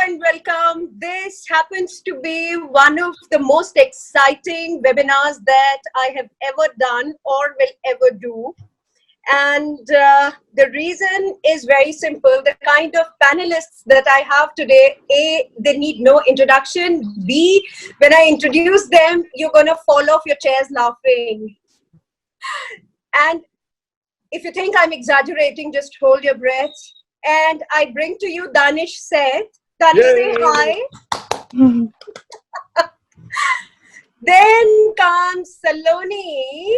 and welcome. This happens to be one of the most exciting webinars that I have ever done or will ever do. And the reason is very simple. The kind of panelists that I have today, A, they need no introduction. B, when I introduce them, you're going to fall off your chairs laughing. And if you think I'm exaggerating, just hold your breath. And I bring to you Danish Seth. Danish, say hi. Then comes Saloni.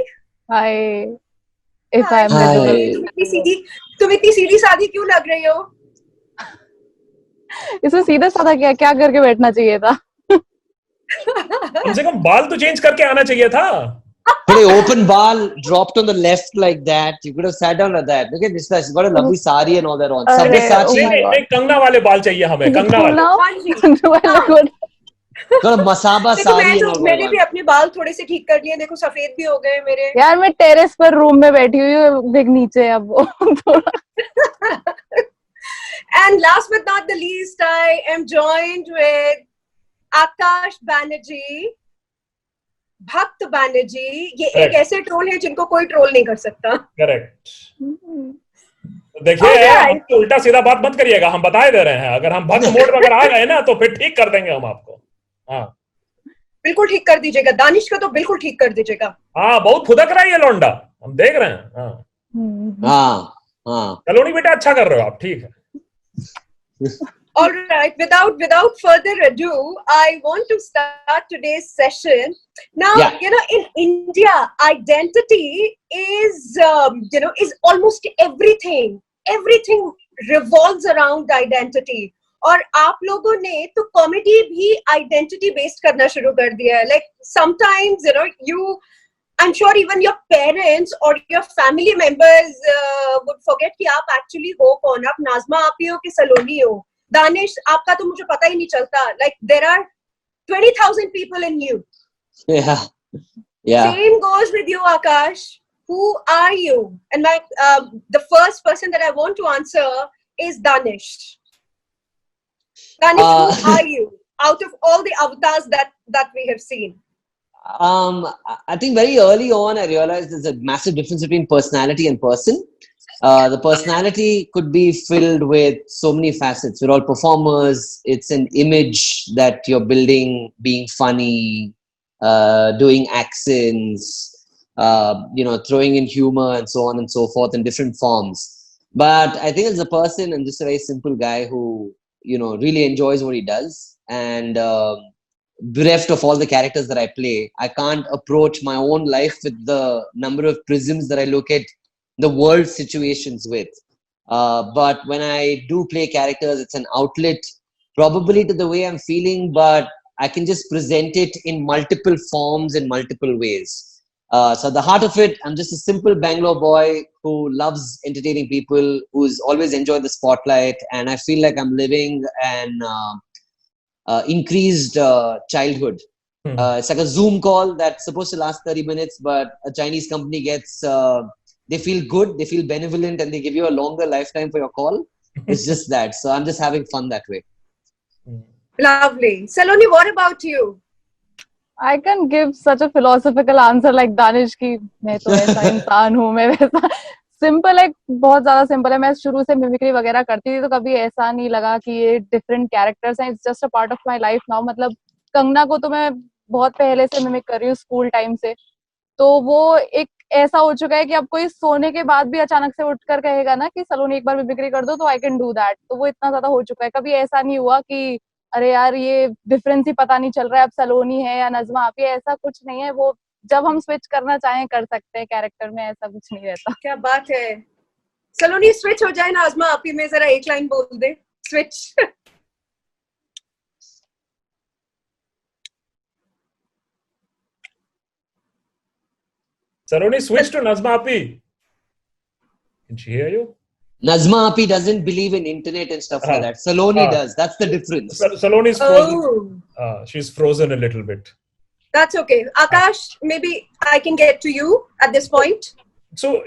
Hi. If Hi. I'm visible. तुम इतनी सीधी सादी क्यों लग रही हो? इसमें सीधा साधा क्या करके बैठना चाहिए था? कम से कम बाल तो चेंज करके आना चाहिए था. But an open ball dropped on the left like that. You could have sat down like that. Look at this guy. She's got a lovely sari and all that on. Sabyasachi. नहीं, कंगना वाले बाल चाहिए हमें. कंगना वाले. got a masaba sari and all that. मैंने भी अपने बाल थोड़े से ठीक कर लिए. देखो सफेद भी हो गए मेरे. यार मैं टेरेस पर रूम में बैठी हुई हूँ. देख नीचे अब थोड़ा. And last but not the least, I am joined with Akash Banerjee. भक्त बैनर्जी. ये एक ऐसे ट्रोल है जिनको कोई ट्रोल नहीं कर सकता. करेक्ट. देखिए आप तो उल्टा सीधा बात मत करिएगा. हम बता दे रहे हैं. अगर हम भक्त मोड में अगर आ गए ना तो फिर ठीक कर देंगे हम आपको. हाँ बिल्कुल ठीक कर दीजिएगा. दानिश का तो बिल्कुल ठीक कर दीजिएगा. हाँ बहुत फुदक रहा है ये लौंडा. हम देख रहे हैं. हाँ हाँ. सलोनी बेटा अच्छा कर रहे हो आप. ठीक है. All right, without further ado, I want to start today's session. Now, in India, identity is, is almost everything. Everything revolves around identity. और आप लोगों ने तो कॉमेडी भी identity based करना शुरू कर दिया है. Like sometimes, I'm sure even your parents or your family members would forget कि आप actually हो कौन. आप नाज़मा आप ही हो कि सलोनी हो. Danish, आपका तो मुझे पता ही नहीं चलता. Like there are 20,000 people in you. Yeah. Same goes with you, Akash. Who are you? And the first person that I want to answer is Danish. Danish, who are you? Out of all the avatars that we have seen. I think very early on I realized there's a massive difference between personality and person. The personality could be filled with so many facets. We're all performers. It's an image that you're building, being funny, doing accents, throwing in humor and so on and so forth in different forms. But I think as a person, I'm just a very simple guy who, really enjoys what he does. And bereft of all the characters that I play, I can't approach my own life with the number of prisms that I look at the world situations with. But when I do play characters, it's an outlet probably to the way I'm feeling, but I can just present it in multiple forms in multiple ways. So at the heart of it, I'm just a simple Bangalore boy who loves entertaining people, who's always enjoyed the spotlight, and I feel like I'm living an increased childhood. It's like a Zoom call that's supposed to last 30 minutes, but a Chinese company gets... they feel good, they feel benevolent, and they give you a longer lifetime for your call. It's just that. So I'm just having fun that way. Lovely. Saloni, what about you? I can give such a philosophical answer like Danish की मैं तो ऐसा इंसान हूँ, मैं वैसा simple है, बहुत ज्यादा सिंपल है. मैं शुरू से मिमिक्री वगैरह करती थी तो कभी ऐसा नहीं लगा कि ये डिफरेंट कैरेक्टर्स हैं. It's just a part of my life now. मतलब कंगना को तो मैं बहुत पहले से मिमिक कर रही हूँ, स्कूल टाइम से. तो वो एक ऐसा हो चुका है कि अब कोई सोने के बाद भी अचानक से उठकर कहेगा ना कि सलोनी एक बार मिमिक्री कर दो तो आई कैन डू दैट. तो वो इतना ज्यादा हो चुका है. कभी ऐसा नहीं हुआ कि अरे यार ये डिफरेंस ही पता नहीं चल रहा है, अब सलोनी है या नज़मा आप ही. ऐसा कुछ नहीं है. वो जब हम स्विच करना चाहें कर सकते हैं कैरेक्टर में. ऐसा कुछ नहीं रहता. क्या बात है. सलोनी स्विच हो जाए नाज़मा आप ही में, जरा एक लाइन बोल दे. Switch. Saloni switch to Nazma Api. Can she hear you? Nazma Api doesn't believe in internet and stuff like that. Saloni does. That's the difference. Saloni is frozen. She's frozen a little bit. That's okay. Akash, maybe I can get to you at this point. So,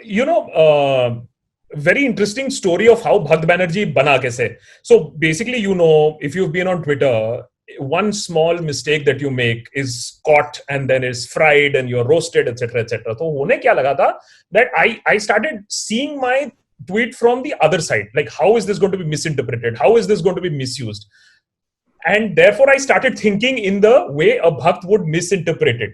very interesting story of how Bhakt Banerjee bana kaise. So basically, you know, if you've been on Twitter, one small mistake that you make is caught and then is fried and you're roasted, etc., etc. So hone kya laga tha that I started seeing my tweet from the other side. Like, how is this going to be misinterpreted? How is this going to be misused? And therefore, I started thinking in the way a Bhakt would misinterpret it.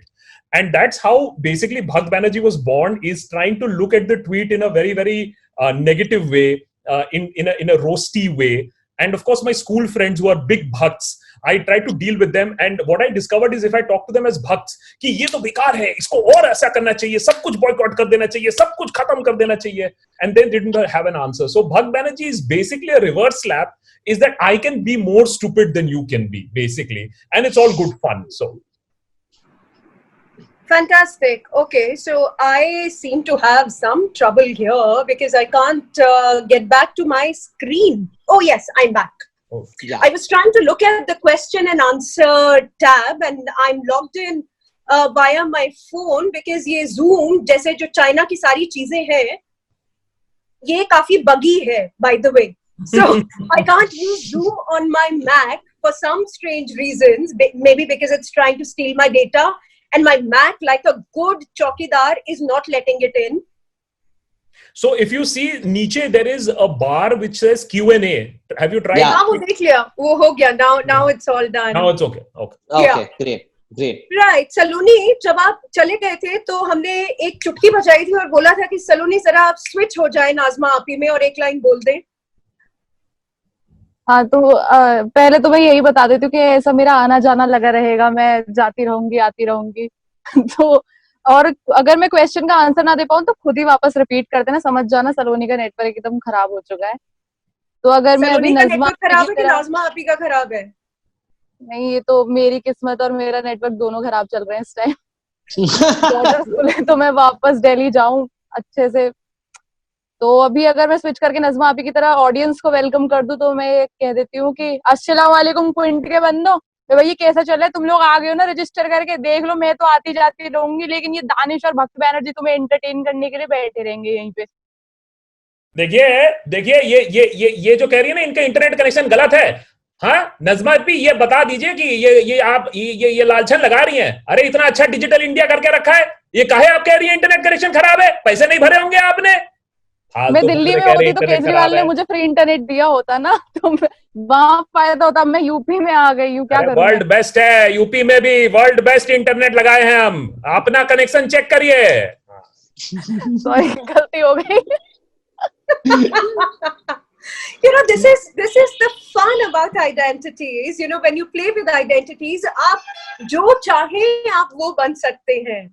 And that's how basically Bhakt Banerjee was born, is trying to look at the tweet in a very, very negative way, in a roasty way. And of course, my school friends who are big Bhakts, I try to deal with them. And what I discovered is if I talk to them as Bhakts, कि ये तो बेकार है, इसको और ऐसा करना चाहिए, सब कुछ boycott कर देना चाहिए, सब कुछ खत्म कर देना चाहिए, and they didn't have an answer. So Bhakt Banerjee is basically a reverse slap, is that I can be more stupid than you can be, basically, and it's all good fun. So. Fantastic. Okay, so I seem to have some trouble here because I can't get back to my screen. Oh yes, I'm back. Oh, yeah. I was trying to look at the question and answer tab and I'm logged in via my phone because ये Zoom जैसे जो China की सारी चीजें हैं ये काफी buggy है, by the way. So I can't use Zoom on my Mac for some strange reasons, maybe because it's trying to steal my data. And my Mac, like a good chowkidar, is not letting it in. So if you see niche, there is a bar which says Q&A. Have you tried? Yeah. हाँ वो देख लिया, वो हो गया. Now it's all done. Now it's okay. Okay. Okay, great. Right. सलोनी, जब आप चले गए थे तो हमने एक चुटकी बजाई थी और बोला था कि सलोनी जरा आप स्विच हो जाए नाज़मा आपी में और एक लाइन बोल दें. हाँ तो पहले तो मैं यही बता देती हूँ कि ऐसा मेरा आना जाना लगा रहेगा, मैं जाती रहूंगी आती रहूंगी. तो और अगर मैं क्वेश्चन का आंसर ना दे पाऊँ तो खुद ही वापस रिपीट कर देना, समझ जाना सलोनी का नेटवर्क एकदम खराब हो चुका है. तो अगर मैं अभी नज़मा खराब है कि नाज़मा आपी का खराब है? नहीं, ये तो मेरी किस्मत और मेरा नेटवर्क दोनों खराब चल रहे हैं इस टाइम. तो मैं वापस दिल्ली जाऊं अच्छे से. तो अभी अगर मैं स्विच करके नज़मा आपी की तरह ऑडियंस को वेलकम कर दूं तो मैं कह देती हूँ कि अस्सलाम वालेकुम क्विंट के बंदो, भाई ये कैसा चल रहा है, तुम लोग आ गए हो ना रजिस्टर करके, देख लो मैं तो आती जाती रहूंगी, लेकिन ये दानिश और भक्त बैनर्जी तुम्हें एंटरटेन करने के लिए बैठे रहेंगे यहीं पे. देखिए ये जो कह रही है ना इनका इंटरनेट कनेक्शन गलत है. हाँ नज़मा आपी, ये बता दीजिए कि ये आप ये लालछन लगा रही हैं. अरे इतना अच्छा डिजिटल इंडिया करके रखा है, ये काहे आप कह रही है इंटरनेट कनेक्शन खराब है, पैसे नहीं भरे होंगे आपने? मैं दिल्ली में होती तो केजरीवाल ने मुझे फ्री इंटरनेट दिया होता ना, तो वहां फायदा होता. मैं यूपी में आ गई हूँ, क्या करूँ? वर्ल्ड बेस्ट है, यूपी में भी वर्ल्ड बेस्ट इंटरनेट लगाए हैं हम. अपना कनेक्शन चेक करिए. सॉरी, गलती हो गई. You know, this is the fun about identities. You know, when you play with identities, आप जो चाहें आप वो बन सकते हैं.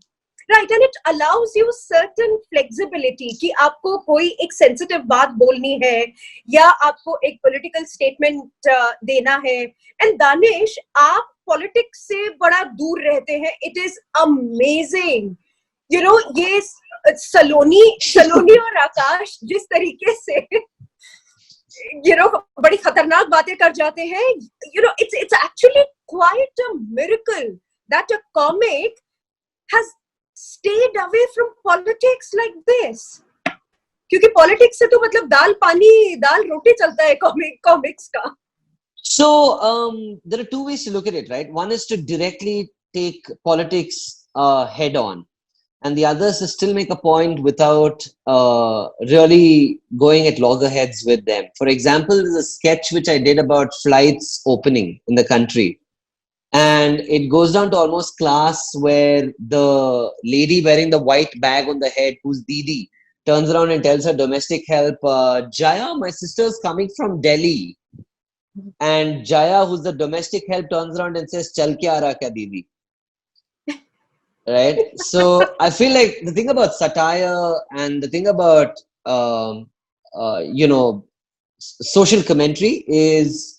Right, and it allows you certain flexibility कि आपको कोई एक sensitive बात बोलनी है या आपको एक political statement देना है. And Danish, आप politics से बड़ा दूर रहते हैं. It is amazing. You know, ये सलोनी और आकाश जिस तरीके से you know बड़ी खतरनाक बातें कर जाते हैं. You know, it's actually quite a miracle that a comic has stayed away from politics like this. क्योंकि politics से तो मतलब दाल रोटी चलता है comics का. So there are two ways to look at it, right? One is to directly take politics head on, and the other is to still make a point without really going at loggerheads with them. For example, there's a sketch which I did about flights opening in the country. And it goes down to almost class where the lady wearing the white bag on the head, who's Didi, turns around and tells her domestic help, Jaya, my sister's coming from Delhi. And Jaya, who's the domestic help, turns around and says, Chal ke aa raha kya Didi? Right? So I feel like the thing about satire and the thing about, you know, social commentary is,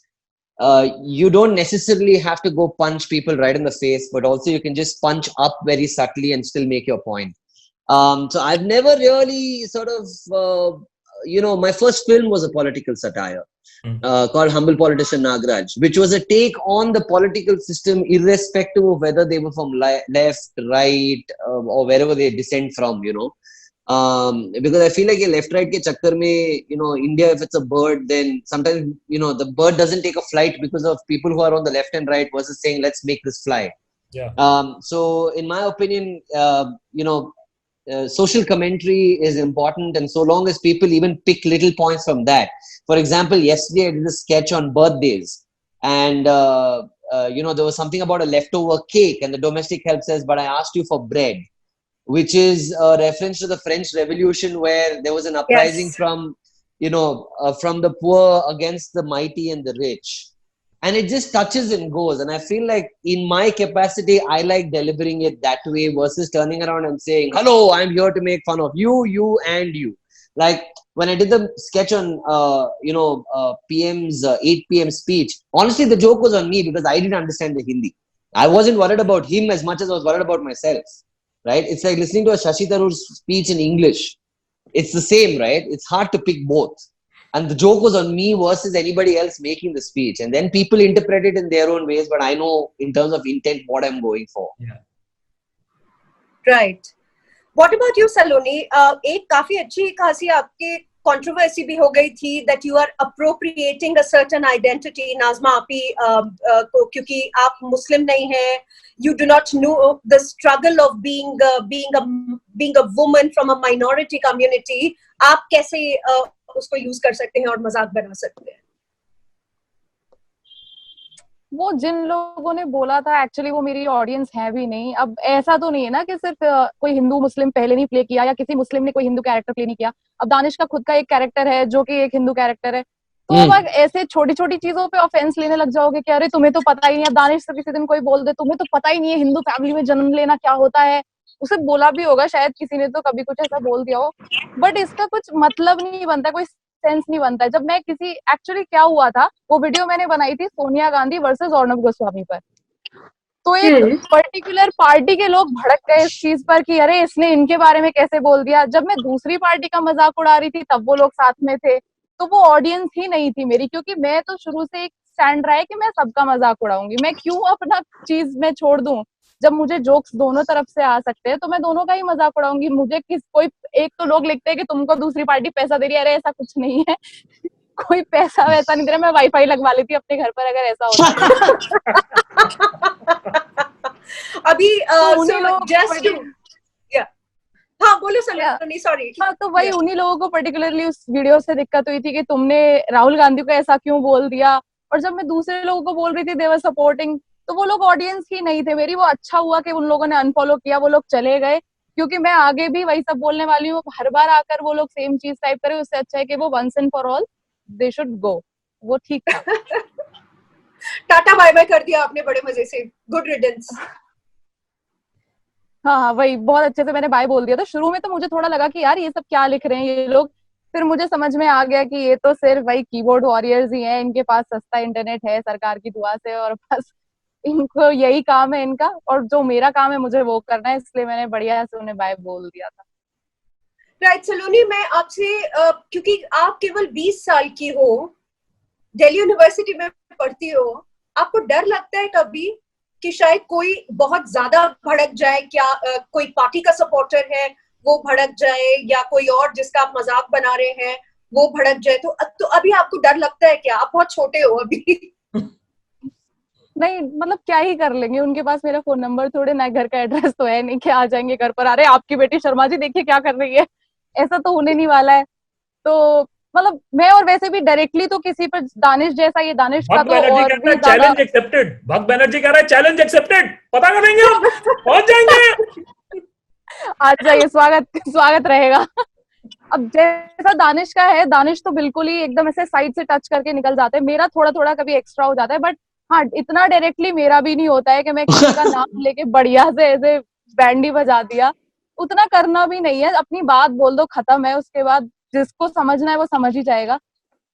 you don't necessarily have to go punch people right in the face, but also you can just punch up very subtly and still make your point. So I've never really sort of, you know, my first film was a political satire called Humble Politician Nagraj, which was a take on the political system irrespective of whether they were from left, right, or wherever they descend from, you know. Because I feel like a left right ke chakkar mein, India, if it's a bird, then sometimes, the bird doesn't take a flight because of people who are on the left and right versus saying, let's make this fly. Yeah. So in my opinion, social commentary is important, and so long as people even pick little points from that. For example, yesterday I did a sketch on birthdays, and there was something about a leftover cake, and the domestic help says, but I asked you for bread, which is a reference to the French Revolution, where there was an uprising from the poor against the mighty and the rich. And it just touches and goes. And I feel like in my capacity, I like delivering it that way versus turning around and saying, hello, I'm here to make fun of you, and you. Like when I did the sketch on, PM's 8 p.m. speech, honestly, the joke was on me because I didn't understand the Hindi. I wasn't worried about him as much as I was worried about myself. Right? It's like listening to a Shashi Tharoor's speech in English. It's the same, right? It's hard to pick both. And the joke was on me versus anybody else making the speech. And then people interpret it in their own ways, but I know in terms of intent what I'm going for. Yeah. Right. What about you, Saloni? एक काफी अच्छी खासी आपके controversy भी हो गई थी that you are appropriating a certain identity, नाज़मा आपी को, क्योंकि आप मुस्लिम नहीं हैं, you do not know the struggle of being a woman from a minority community. आप कैसे उसको यूज कर सकते हैं और मजाक बना सकते हैं? वो जिन लोगों ने बोला था एक्चुअली वो मेरी ऑडियंस है भी नहीं. अब ऐसा तो नहीं है ना कि सिर्फ कोई हिंदू मुस्लिम पहले नहीं प्ले किया या किसी मुस्लिम ने कोई हिंदू कैरेक्टर प्ले नहीं किया. अब दानिश का खुद का एक कैरेक्टर है जो कि एक हिंदू कैरेक्टर है. तो अब ऐसे छोटी छोटी चीजों पे ऑफेंस लेने लग जाओगे कि अरे तुम्हें तो पता ही नहीं. अब दानिश से किसी दिन कोई बोल दे तुम्हें तो पता ही नहीं है हिंदू फैमिली में जन्म लेना क्या होता है. उसे बोला भी होगा शायद किसी ने तो कभी कुछ ऐसा बोल दिया हो, बट इसका कुछ मतलब नहीं बनता, कोई सेंस नहीं बनता है. जब मैं किसी एक्चुअली क्या हुआ था, वो वीडियो मैंने बनाई थी सोनिया गांधी वर्सेस अर्नब गोस्वामी पर. तो एक पर्टिकुलर पार्टी के लोग भड़क गए इस चीज पर कि अरे इसने इनके बारे में कैसे बोल दिया. जब मैं दूसरी पार्टी का मजाक उड़ा रही थी तब वो लोग साथ में थे. तो वो ऑडियंस ही नहीं थी मेरी, क्योंकि मैं तो शुरू से एक स्टैंड रहा है कि मैं सबका मजाक उड़ाऊंगी. मैं क्यों अपना चीज में छोड़ दूं. जब मुझे जोक्स दोनों तरफ से आ सकते हैं तो मैं दोनों का ही मजाक उड़ाऊंगी. मुझे कोई एक तो लोग लिखते हैं कि तुमको दूसरी पार्टी पैसा दे रही है. अरे ऐसा कुछ नहीं है. कोई पैसा वैसा नहीं दे रहा. मैं वाईफाई लगवा लेती अपने घर पर अगर ऐसा होता. अभी हाँ बोलो सलोनी, सॉरी. हाँ तो वही उन्हीं लोगों को पर्टिकुलरली उस वीडियो से दिक्कत हुई थी कि तुमने राहुल गांधी को ऐसा क्यों बोल दिया. और जब मैं दूसरे लोगों को बोल रही थी दे वर सपोर्टिंग, तो वो लोग ऑडियंस ही नहीं थे मेरी. वो अच्छा हुआ कि उन लोगों ने अनफॉलो किया, वो लोग चले गए, क्योंकि मैं आगे भी वही सब बोलने वाली हूँ. हर बार आकर वो लोग सेम चीज टाइप करें, उससे अच्छा है कि वो once and for all they should go. वो ठीक था. टाटा बाय बाय कर दिया आपने बड़े मजे से. Good riddance. हाँ वही बहुत अच्छे से मैंने बाय बोल दिया था. शुरू में तो मुझे थोड़ा लगा कि यार ये सब क्या लिख रहे हैं ये लोग. फिर मुझे समझ में आ गया कि ये तो सिर्फ वही कीबोर्ड वॉरियर्स ही हैं. इनके पास सस्ता इंटरनेट है सरकार की दुआ से, और बस इनको यही काम है इनका, और जो मेरा काम है मुझे वो करना है. इसलिए मैंने बढ़िया से उन्हें बाय बोल दिया था. राइट. सलोनी, मैं आपसे क्योंकि आप केवल 20 साल की हो, दिल्ली यूनिवर्सिटी में पढ़ती हो, आपको डर लगता है कभी कि शायद कोई बहुत ज्यादा भड़क जाए? क्या कोई पार्टी का सपोर्टर है वो भड़क जाए, या कोई और जिसका आप मजाक बना रहे हैं वो भड़क जाए? तो अभी आपको डर लगता है क्या? आप बहुत छोटे हो अभी. नहीं मतलब क्या ही कर लेंगे. उनके पास मेरा फोन नंबर थोड़े ना, घर का एड्रेस तो है नहीं कि आ जाएंगे घर पर. अरे आपकी बेटी शर्मा जी देखिए क्या कर रही है, ऐसा तो होने नहीं वाला है. तो मतलब मैं और वैसे भी डायरेक्टली तो किसी पर दानिश जैसा, ये दानिश का तो और भी चैलेंज एक्सेप्टेड. भक्त बैनर्जी कह रहा है चैलेंज एक्सेप्टेड. पता करेंगे हम, पहुंच जाएंगे. आ जाइए, स्वागत रहेगा. अब जैसा दानिश का है, दानिश तो बिल्कुल ही एकदम ऐसे साइड से टच करके निकल जाते हैं. मेरा थोड़ा थोड़ा कभी एक्स्ट्रा हो जाता है, बट हाँ इतना डायरेक्टली मेरा भी नहीं होता है कि मैं किसी का नाम लेके बढ़िया से ऐसे बैंड ही बजा दिया. उतना करना भी नहीं है. अपनी बात बोल दो, खत्म है. उसके बाद जिसको समझना है वो समझ ही जाएगा.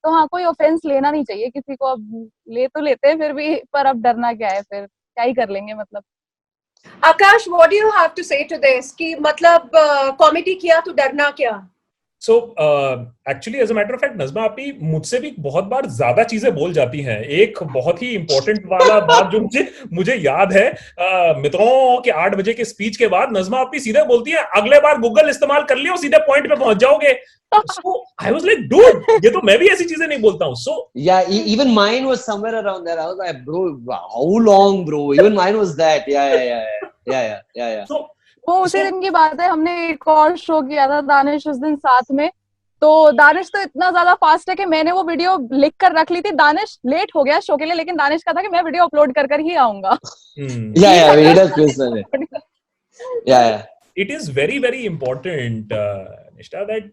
तो हाँ कोई ऑफेंस लेना नहीं चाहिए किसी को. अब ले तो लेते हैं फिर भी, पर अब डरना क्या है, फिर क्या ही कर लेंगे. मतलब Akash, what do you have to say to this कि मतलब कॉमेडी किया तो डरना क्या? So actually as a matter of fact Najma आपी मुझसे भी बहुत बार ज्यादा चीजें बोल जाती हैं. एक बहुत ही इंपॉर्टेंट वाला बात जो मुझे याद है, मित्रों के 8 बजे के स्पीच के बाद नज़मा आपी सीधे बोलती है अगले बार गूगल इस्तेमाल कर लियो सीधे पॉइंट पे पहुंच जाओगे. So I was like, dude, ये तो मैं भी ऐसी चीजें नहीं बोलता हूँ. So yeah, even mine was somewhere around there. I was like, bro, how long, bro? Even mine was that. Yeah. So वो उसी दिन की बात है, हमने एक और शो किया था दानिश उस दिन साथ में. तो दानिश तो इतना ज्यादा फास्ट है कि मैंने वो वीडियो लिख कर रख ली थी. दानिश लेट हो गया शो के लिए, लेकिन दानिश का था कि मैं वीडियो अपलोड कर ही आऊंगा. Yeah, he does quiz on it. Yeah. It is very, very important, Nishta, that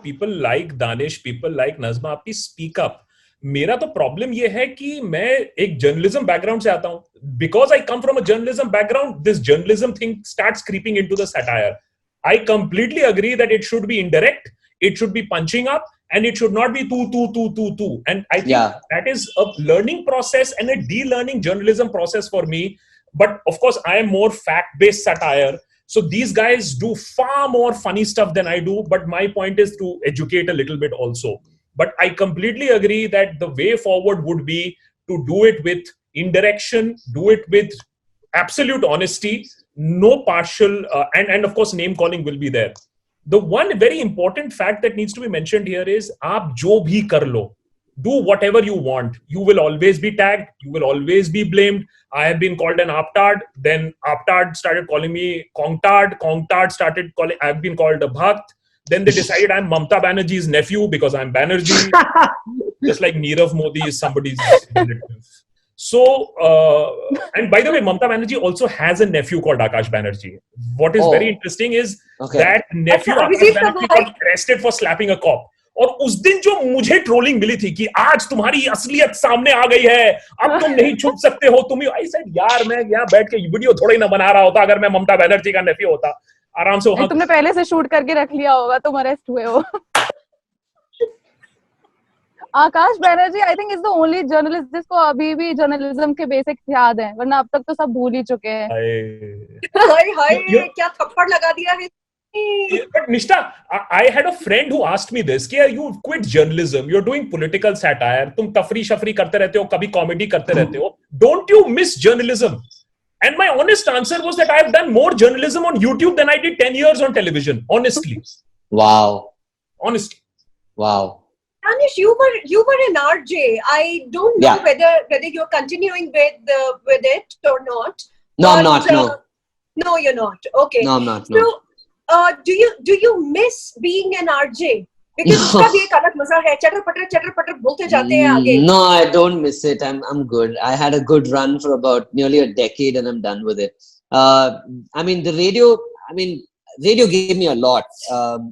people like Danish, people like Nazma Appi speak up. मेरा तो प्रॉब्लम ये है कि मैं एक जर्नलिज्म बैकग्राउंड से आता हूं. Because I come from a journalism background, this journalism thing starts creeping into the satire. I completely agree that it should be indirect, it should be punching up, and it should not be too. And I think that is a learning process and a de-learning journalism process for me. But of course, I am more fact-based satire. So these guys do far more funny stuff than I do. But my point is to educate a little bit also. But I completely agree that the way forward would be to do it with indirection, do it with absolute honesty, no partial, and of course name calling will be there. The one very important fact that needs to be mentioned here is aap jo bhi kar lo, do whatever you want, you will always be tagged, you will always be blamed. I have been called an aptard, then aptard started calling me kongtard started calling, I've been called a bhakt. Then they decided I'm Mamta Banerjee's nephew because I'm Banerjee. Just like Nirav Modi is somebody's relative. So, and by the way, Mamta Banerjee also has a nephew called Akash Banerjee. What is very interesting is that nephew Akash Banerjee got arrested for slapping a cop. और उस दिन जो मुझे trolling मिली थी कि आज तुम्हारी असलियत सामने आ गई है, अब तुम नहीं छुप सकते हो, तुम आई सेड यार मैं यहाँ बैठ के वीडियो थोड़ा ही ना बना रहा होता अगर मैं ममता बनर्जी का नेफ्यू होता. आराम से वहां तुमने पहले से शूट करके रख लिया होगा, तुम अरेस्ट हुए हो. Akash Banerjee I think is the only journalist जिसको अभी भी जर्नलिज्म के बेसिक्स याद हैं, वरना अब तक तो सब भूल ही चुके हैं. हाय क्या थप्पड़ लगा दिया है. But Nishta, I had a friend who asked me this, कि you quit journalism, you're doing political satire, तुम तफरी शफरी करते रहते हो, कभी कॉमेडी करते रहते हो, don't you miss journalism? And my honest answer was that I've done more journalism on YouTube than I did 10 years on television, honestly. Wow. Honestly. Wow. Danish, you were an RJ. I don't know whether you're continuing with it or not. No, I'm not. No. No, you're not. Okay. No, I'm not. No. So, do you miss being an RJ? Because उसका भी एक अलग मजा है. चटर पटर बोलते जाते हैं आगे. No, I don't miss it. I'm good. I had a good run for about nearly a decade, and I'm done with it. I mean, radio gave me a lot.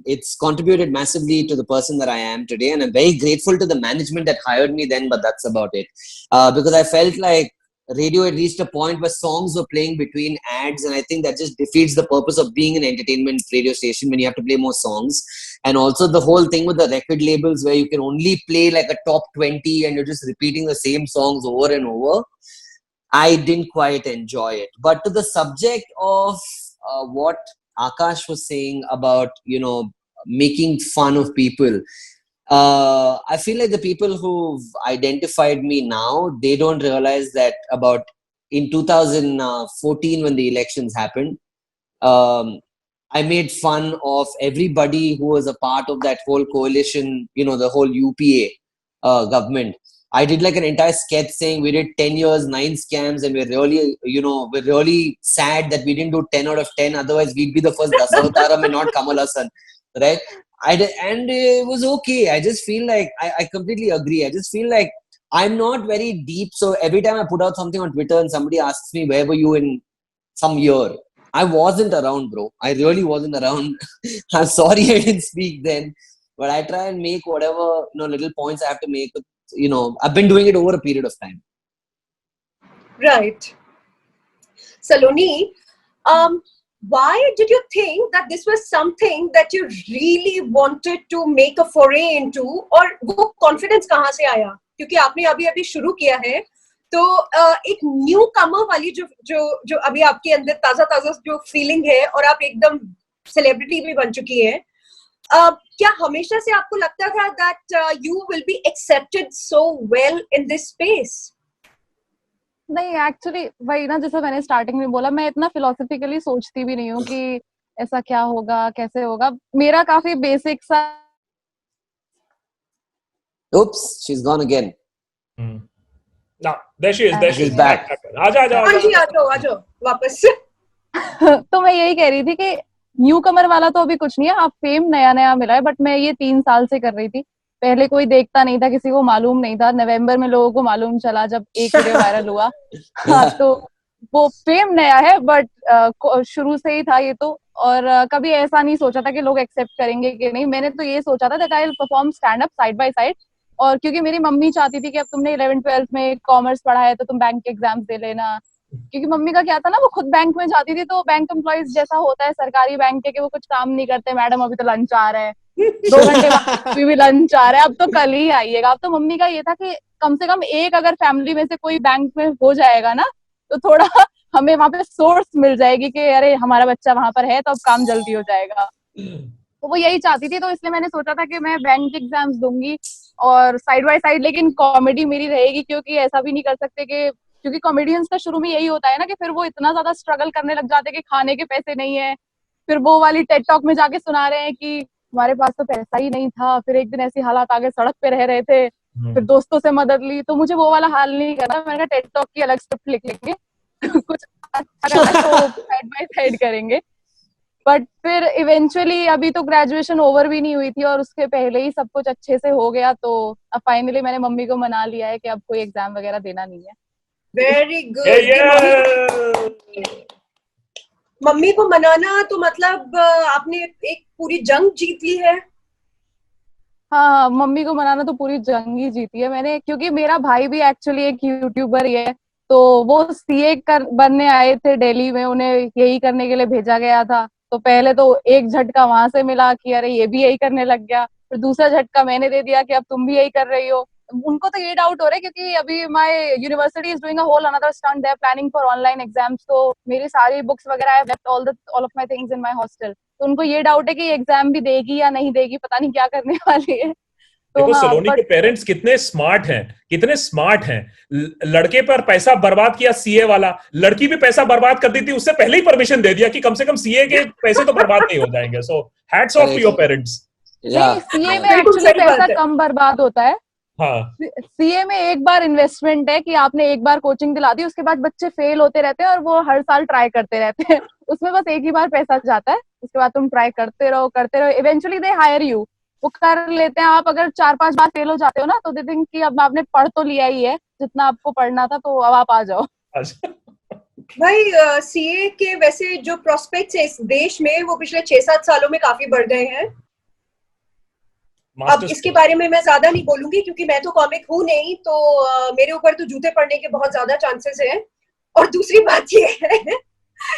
It's contributed massively to the person that I am today, and I'm very grateful to the management that hired me then. But that's about it. Because I felt like radio had reached a point where songs were playing between ads, and I think that just defeats the purpose of being an entertainment radio station when you have to play more songs. And also the whole thing with the record labels where you can only play like a top 20 and you're just repeating the same songs over and over. I didn't quite enjoy it. But to the subject of what Akash was saying about, making fun of people, I feel like the people who've identified me now, they don't realize that about in 2014 when the elections happened, I made fun of everybody who was a part of that whole coalition, the whole UPA government. I did like an entire sketch saying we did 10 years, 9 scams, and we're really sad that we didn't do 10 out of 10. Otherwise, we'd be the first Dasavataram and not Kamal Hassan, right? And it was okay. I just feel like I completely agree. I just feel like I'm not very deep. So every time I put out something on Twitter and somebody asks me, where were you in some year? I wasn't around, bro. I really wasn't around. I'm sorry I didn't speak then. But I try and make whatever little points I have to make. I've been doing it over a period of time. Right. Saloni, why did you think that this was something that you really wanted to make a foray into? और वो confidence कहाँ से आया? क्योंकि आपने अभी शुरू किया है, तो एक न्यू कमर वाली जो अभी आपके अंदर ताजा जो फीलिंग है, और आप एकदम सेलिब्रिटी भी बन चुकी है. क्या हमेशा से आपको लगता था that you will be accepted so well in this space? नहीं, एक्चुअली वही ना, जैसे मैंने स्टार्टिंग में बोला, मैं इतना फिलोसफिकली सोचती भी नहीं हूँ कि ऐसा क्या होगा, कैसे होगा. मेरा काफी बेसिक सा. Oops, she's gone again. No, there she is. There she She's is. back. आजा आजा हाँ जी, आजा. आ जाओ वापस. तो मैं यही कह रही थी कि न्यू कमर वाला तो अभी कुछ नहीं है, आप फेम नया नया मिला है, बट मैं ये 3 साल से कर रही थी. पहले कोई देखता नहीं था, किसी को मालूम नहीं था. नवंबर में लोगों को मालूम चला जब एक वीडियो वायरल हुआ. हाँ, तो वो फेम नया है, बट शुरू से ही था ये तो. और कभी ऐसा नहीं सोचा था कि लोग एक्सेप्ट करेंगे कि नहीं. मैंने तो ये सोचा था that I will perform stand up side by side. और क्योंकि मेरी मम्मी चाहती थी कि अब तुमने 11th-12th में कॉमर्स पढ़ा है तो तुम बैंक के एग्जाम्स दे लेना. क्योंकि मम्मी का क्या था ना, वो खुद बैंक में जाती थी, तो बैंक एम्प्लॉइज जैसा होता है सरकारी बैंक के, कि वो कुछ काम नहीं करते. मैडम अभी तो लंच आ रहा है, 2 घंटे बाद भी लंच आ रहा है, अब तो कल ही आइएगा. अब तो मम्मी का ये था कि कम से कम एक अगर फैमिली में से कोई बैंक में हो जाएगा ना, तो थोड़ा हमें वहां पे सोर्स मिल जाएगी कि अरे हमारा बच्चा वहां पर है तो अब काम जल्दी हो जाएगा. तो वो यही चाहती थी. तो इसलिए मैंने सोचा था कि मैं बैंक एग्जाम्स दूंगी और साइड बाय साइड, लेकिन कॉमेडी मेरी रहेगी. क्योंकि ऐसा भी नहीं कर सकते कि, क्योंकि कॉमेडियंस का शुरू में यही होता है ना कि फिर वो इतना ज्यादा स्ट्रगल करने लग जाते हैं कि खाने के पैसे नहीं है. फिर वो वाली टेड टॉक में जाके सुना रहे हैं कि हमारे पास तो पैसा ही नहीं था, फिर एक दिन ऐसी हालात आगे सड़क पे रह रहे थे, फिर दोस्तों से मदद ली. तो मुझे वो वाला हाल नहीं करना. मैंने कहा टेड टॉक की अलग स्क्रिप्ट लिख लेंगे, कुछ अच्छा करना है तो साइड बाय साइड करेंगे. बट फिर इवेंचुअली अभी तो ग्रेजुएशन ओवर भी नहीं हुई थी और उसके पहले ही सब कुछ अच्छे से हो गया. तो अब फाइनली मैंने मम्मी को मना लिया है कि अब कोई एग्जाम वगैरह देना नहीं है. Very good. मम्मी को मनाना तो मतलब आपने एक पूरी जंग जीत ली है. हाँ, मम्मी को मनाना तो पूरी जंग ही जीती है मैंने. क्योंकि मेरा भाई भी एक्चुअली एक यूट्यूबर ही है. तो वो सीए बनने आए थे दिल्ली में, उन्हें यही करने के लिए भेजा गया था. तो पहले तो एक झटका वहां से मिला कि अरे ये भी यही करने लग गया. फिर दूसरा झटका मैंने दे दिया कि अब तुम भी यही कर रही हो. उनको तो ये डाउट हो रहा है क्योंकि अभी my university is doing a whole another stunt. They are planning for online exams. तो मेरी सारी बुक्स वगैरह, I have left all of my things in my hostel. तो उनको ये डाउट है कि एग्जाम भी देगी या नहीं देगी, पता नहीं क्या करने वाली है. तो देखो, हाँ, सलोनी के पेरेंट्स कितने स्मार्ट हैं. लड़के पर पैसा बर्बाद किया सीए वाला, लड़की भी पैसा बर्बाद कर दी थी, उससे पहले ही परमिशन दे दिया कि कम से कम सीए के पैसे तो बर्बाद नहीं हो जाएंगे. So hats off to your parents. नहीं, सीए में एक्चुअली पैसा कम बर्बाद होता है. हाँ, सीए में एक बार इन्वेस्टमेंट है कि आपने एक बार कोचिंग दिला दी, उसके बाद बच्चे फेल होते रहते हैं और वो हर साल ट्राई करते रहते हैं. उसमें बस एक ही बार पैसा जाता है, उसके बाद तुम ट्राई करते रहो. Eventually they hire you. वो कर लेते हैं. आप अगर 4-5 बार फेल हो जाते हो ना, तो दे थिंक कि अब आपने पढ़ तो लिया ही है जितना आपको पढ़ना था, तो अब आप आ जाओ. भाई, सीए के वैसे जो प्रोस्पेक्ट्स है इस देश में, वो पिछले 6-7 सालों में काफी बढ़ गए हैं. अब इसके बारे में मैं ज्यादा नहीं बोलूंगी क्योंकि मैं तो कॉमिक हूं नहीं, तो मेरे ऊपर तो जूते पड़ने के बहुत ज्यादा चांसेस हैं. और दूसरी बात ये है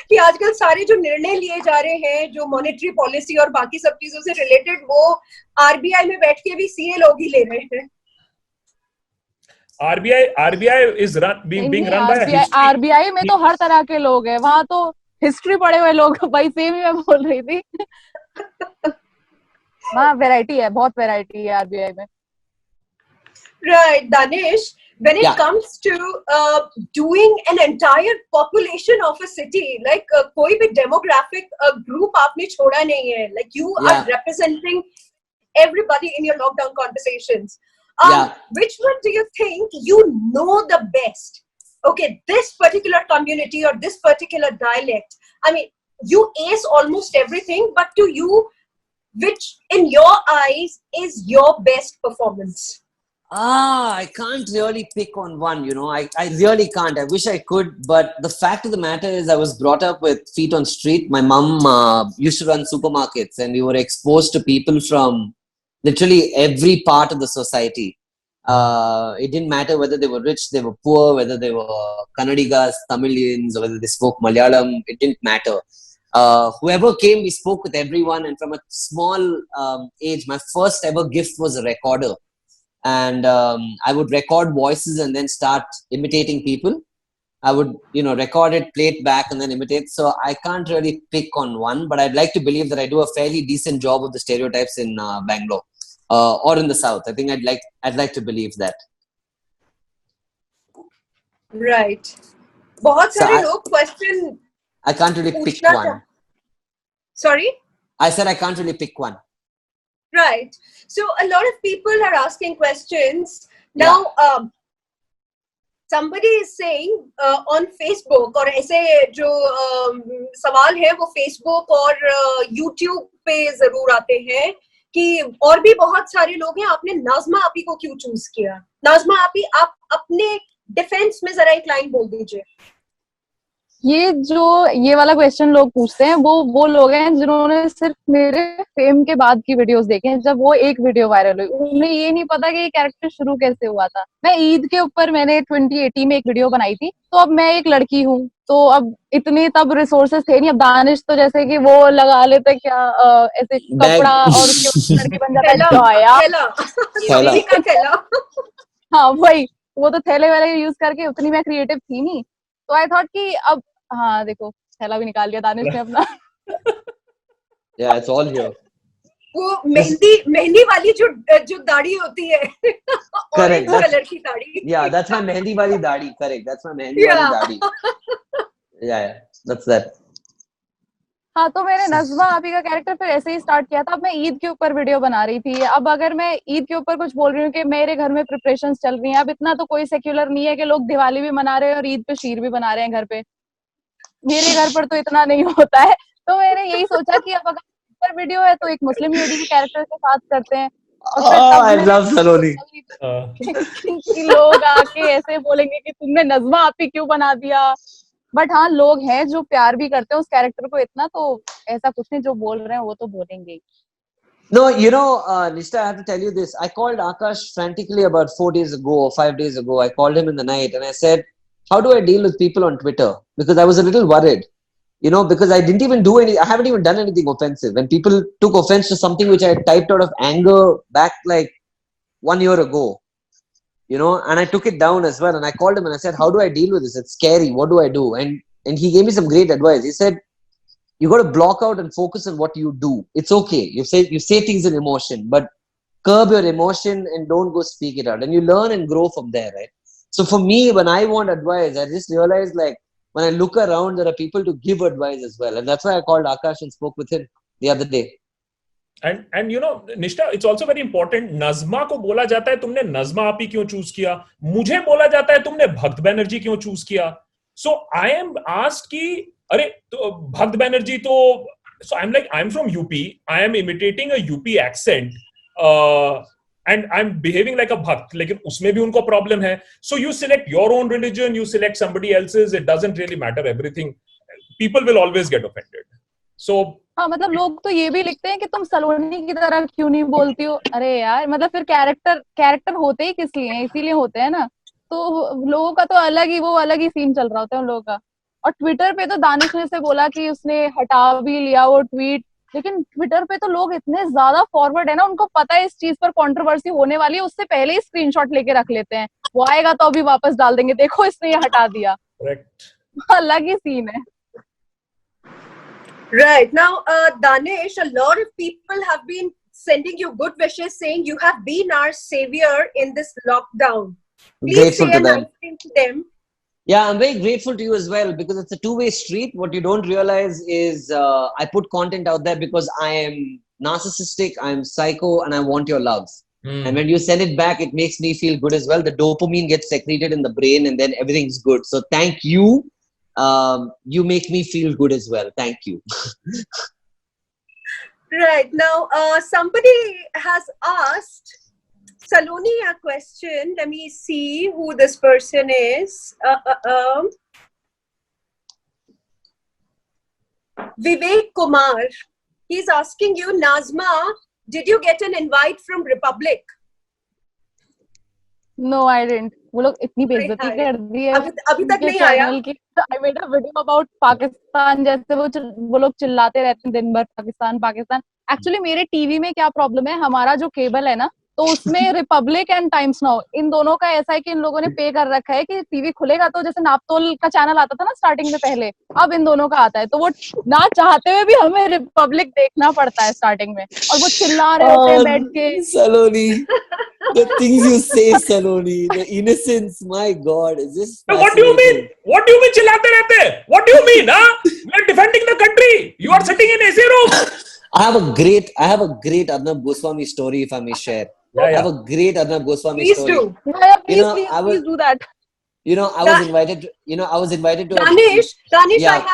कि आजकल सारे जो निर्णय लिए जा रहे हैं, जो मॉनेटरी पॉलिसी और बाकी सब चीजों से रिलेटेड, वो आरबीआई में बैठ के भी सीए लोग ही ले रहे हैं. RBI is being run by history. RBI में तो हर तरह के लोग हैं. वहां तो हिस्ट्री पढ़े हुए लोग, भाई सेम ही मैं बोल रही थी. वहाँ वैरायटी है, बहुत वैरायटी है आरबीआई में. Right, Danish, when it comes to doing an entire population of a city, like कोई भी demographic group आपने छोड़ा नहीं है. Like you are representing everybody in your lockdown conversations. Which one do you think you know the best? Okay, this particular community or this particular dialect. I mean, you ace almost everything, but to you, which in your eyes is your best performance? I can't really pick on one, I really can't. I wish I could, but the fact of the matter is I was brought up with feet on street. My mom used to run supermarkets and we were exposed to people from literally every part of the society. It didn't matter whether they were rich, they were poor, whether they were Kannadigas, Tamilians, or whether they spoke Malayalam. It didn't matter. Whoever came, we spoke with everyone. And from a small age, my first ever gift was a recorder. And I would record voices and then start imitating people. I would, record it, play it back, and then imitate. So I can't really pick on one, but I'd like to believe that I do a fairly decent job of the stereotypes in Bangalore or in the South. I think I'd like to believe that. Right. बहुत सारे लोग question. I can't really pick one. Sorry? I said I can't really pick one. Right. So a lot of people are asking questions now. Somebody is saying on Facebook, और ऐसे जो सवाल है वो Facebook और YouTube पे जरूर आते हैं कि और भी बहुत सारे लोग हैं, आपने नाज़मा आपी को क्यों चूज किया? नाज़मा आपी, आप अपने डिफेंस में जरा एक लाइन बोल दीजिए. ये वाला क्वेश्चन लोग पूछते हैं, वो लोग हैं जिन्होंने सिर्फ मेरे फेम के बाद की वीडियोस देखे हैं, जब वो एक वीडियो वायरल हुई. उन्हें ये नहीं पता कि ये कैरेक्टर शुरू कैसे हुआ था. मैं ईद के ऊपर मैंने 2018 में एक वीडियो बनाई थी. तो अब मैं एक लड़की हूँ, तो अब इतने तब रिसोर्सेस थे नहीं. अब दानिश तो जैसे कि वो लगा लेते क्या ऐसे कपड़ा और उसके लड़की बन जाता. हाँ वही, वो तो थैले वाले यूज करके, उतनी मैं क्रिएटिव थी नहीं. तो आई थॉट कि अब हाँ देखो थैला भी निकाल लिया दानिश ने अपना. Yeah, it's all here. वो मेहंदी वाली जो दाढ़ी होती है. Correct. कलर की दाढ़ी. Yeah, that's my मेहंदी वाली दाढ़ी. Correct. That's my मेहंदी वाली दाढ़ी. Yeah, that's that. हाँ, तो मैंने नज़मा आपी का कैरेक्टर फिर ऐसे ही स्टार्ट किया था. अब मैं ईद के ऊपर वीडियो बना रही थी. अब अगर मैं ईद के ऊपर कुछ बोल रही हूँ कि मेरे घर में प्रिपरेशंस चल रही हैं, अब इतना तो कोई सेक्युलर नहीं है कि लोग दिवाली भी मना रहे हैं और ईद पे शीर भी बना रहे हैं घर पे. मेरे घर पर तो इतना नहीं होता है. तो मैंने यही सोचा कि अब अगर पर वीडियो है तो एक मुस्लिम लेडी के कैरेक्टर के साथ करते हैं. I love सलोनी. कि लोग आके ऐसे बोलेंगे कि तुमने नज़मा आपी क्यों बना दिया. बट हाँ, लोग हैं जो प्यार भी करते हैं उस कैरेक्टर को इतना, तो ऐसा कुछ नहीं, जो बोल रहे हैं वो तो बोलेंगे ही. No, Nishta, I have to tell you this. I called Akash frantically about 4 days ago or 5 days ago. I called him in the night and I said, how do I deal with people on Twitter? Because I was a little worried, because I didn't even I haven't even done anything offensive. And people took offense to something which I had typed out of anger back like 1 year ago. And I took it down as well. And I called him and I said, how do I deal with this? It's scary. What do I do? And he gave me some great advice. He said, you got to block out and focus on what you do. It's okay. You say things in emotion, but curb your emotion and don't go speak it out. And you learn and grow from there, right? So for me, when I want advice, I just realized like when I look around, there are people to give advice as well. And that's why I called Akash and spoke with him the other day. And Nishta, it's also very important. Najma को बोला जाता है तुमने नज़मा आपी क्यों choose किया. मुझे बोला जाता है तुमने भक्त बैनर्जी क्यों चूज किया. So I am asked कि अरे तो भक्त बैनर्जी तो, so I'm from UP. I am imitating a UP accent and I'm behaving like a भक्त. लेकिन उसमें भी उनको problem है. So you select your own religion, you select somebody else's. It doesn't really matter. Everything, people will always get offended. So हाँ, मतलब लोग तो ये भी लिखते हैं कि तुम सलोनी की तरह क्यों नहीं बोलती हो. अरे यार, मतलब फिर कैरेक्टर होते ही किस लिए हैं, इसीलिए होते हैं ना. तो लोगों का तो अलग ही सीन चल रहा होता है उन लोगों का. और ट्विटर पे तो दानिश ने से बोला कि उसने हटा भी लिया वो ट्वीट. लेकिन ट्विटर पे तो लोग इतने ज्यादा फॉरवर्ड है ना, उनको पता है इस चीज पर कंट्रोवर्सी होने वाली है, उससे पहले ही स्क्रीनशॉट लेके रख लेते हैं. वो आएगा तो अभी वापस डाल देंगे, देखो इसने ये हटा दिया. अलग ही सीन है. Right. Now, Danish, a lot of people have been sending you good wishes, saying you have been our savior in this lockdown. Please say a nice thing to them. Yeah, I'm very grateful to you as well, because it's a two-way street. What you don't realize is I put content out there because I am narcissistic, I'm psycho, and I want your love. And when you send it back, it makes me feel good as well. The dopamine gets secreted in the brain and then everything's good. So thank you. You make me feel good as well. Thank you. Right. Now, somebody has asked Saloni a question. Let me see who this person is. Vivek Kumar. He's asking you, Nazma, did you get an invite from Republic? No, I didn't. वो लोग इतनी बेइज्जती कर दी है अभी तक नहीं आया. I made a video about Pakistan, जैसे वो लोग चिल्लाते रहते हैं दिन भर पाकिस्तान. एक्चुअली मेरे टीवी में क्या प्रॉब्लम है, हमारा जो केबल है ना, तो उसमें Republic and times now in दोनों का ऐसा है कि इन लोगों ने पे कर रखा है कि टीवी खुलेगा तो जैसे नापतोल का चैनल आता था ना स्टार्टिंग में पहले, अब इन दोनों का आता है, तो वो ना चाहते हुए भी हमें रिपब्लिक देखना पड़ता है स्टार्टिंग में, और वो चिल्ला रहे होते हैं बैठ के। Saloni, the things you say, Saloni, the innocence, my God, is this What do you mean? fascinating. What do you mean चिल्लाते रहते? What do you mean? Huh? We are defending the country. You are sitting in AC room. I have a great Arnab Goswami story, if I may share. I have a great Arnab Goswami Please story. do. Yeah, You know, please do that. I was invited to Danish, Yeah.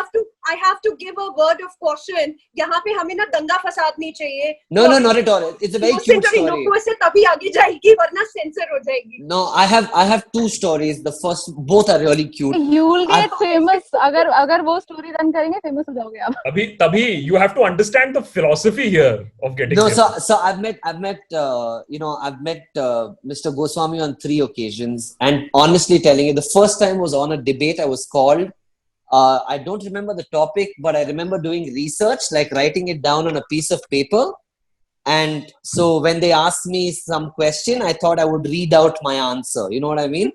I have to give a word of caution. यहाँ पे हमें ना दंगा फसाद नहीं चाहिए. No, not at all. It's a very cute story. इनोकुआ से तभी आगे जाएगी वरना सेंसर हो जाएगी. No, I have two stories. The first, both are really cute. You will get famous अगर वो story run करेंगे, famous हो जाओगे आप. तभी you have to understand the philosophy here of getting No, famous. so I've met Mr. Goswami on 3 occasions, and honestly telling you, the first time was on a debate I was called. I don't remember the topic, but I remember doing research, like writing it down on a piece of paper. And so when they asked me some question, I thought I would read out my answer. You know what I mean?